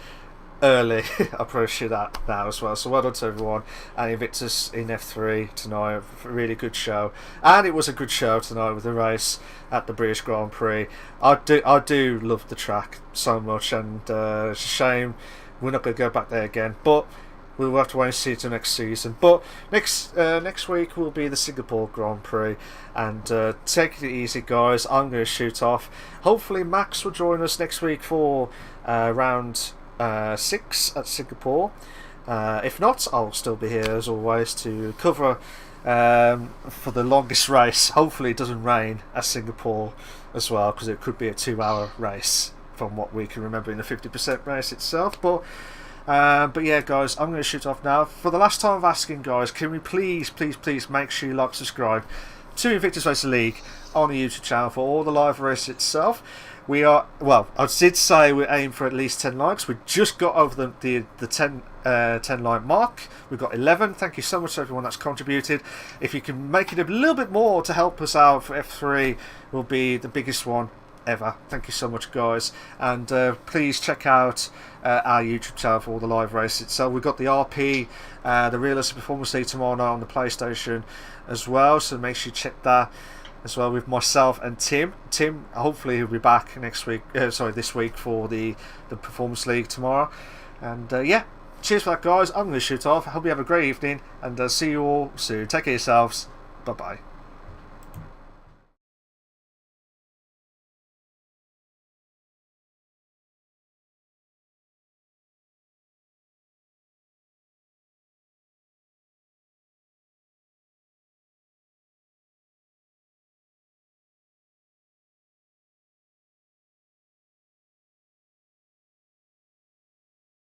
early. I promise you that now as well. So well done to everyone. And Invictus in F3 tonight, a really good show, and it was a good show tonight with the race at the British Grand Prix. I do love the track so much, and it's a shame we're not going to go back there again, but we'll have to wait and see till next season. But next week will be the Singapore Grand Prix, and take it easy, guys. I'm going to shoot off. Hopefully Max will join us next week for round 6 at Singapore. If not, I'll still be here as always to cover for the longest race. Hopefully it doesn't rain at Singapore as well, because it could be a 2-hour race from what we can remember in the 50% race itself. But yeah, guys, I'm going to shoot off now. For the last time of asking, guys, can we please make sure you like, subscribe to Invictus Racing League on the YouTube channel for all the live race itself. We are, well, I did say we're aiming for at least 10 likes. We just got over the 10 like mark. We've got 11. Thank you so much to everyone that's contributed. If you can make it a little bit more to help us out for F3, will be the biggest one ever. Thank you so much, guys, and please check out our YouTube channel for all the live races. So we've got the RP, the Realistic Performance League tomorrow night on the PlayStation as well, so make sure you check that as well with myself and Tim. Hopefully he'll be back next week, this week for the Performance League tomorrow. And yeah, cheers for that, guys. I'm going to shoot off. I hope you have a great evening, and see you all soon. Take care of yourselves. Bye bye.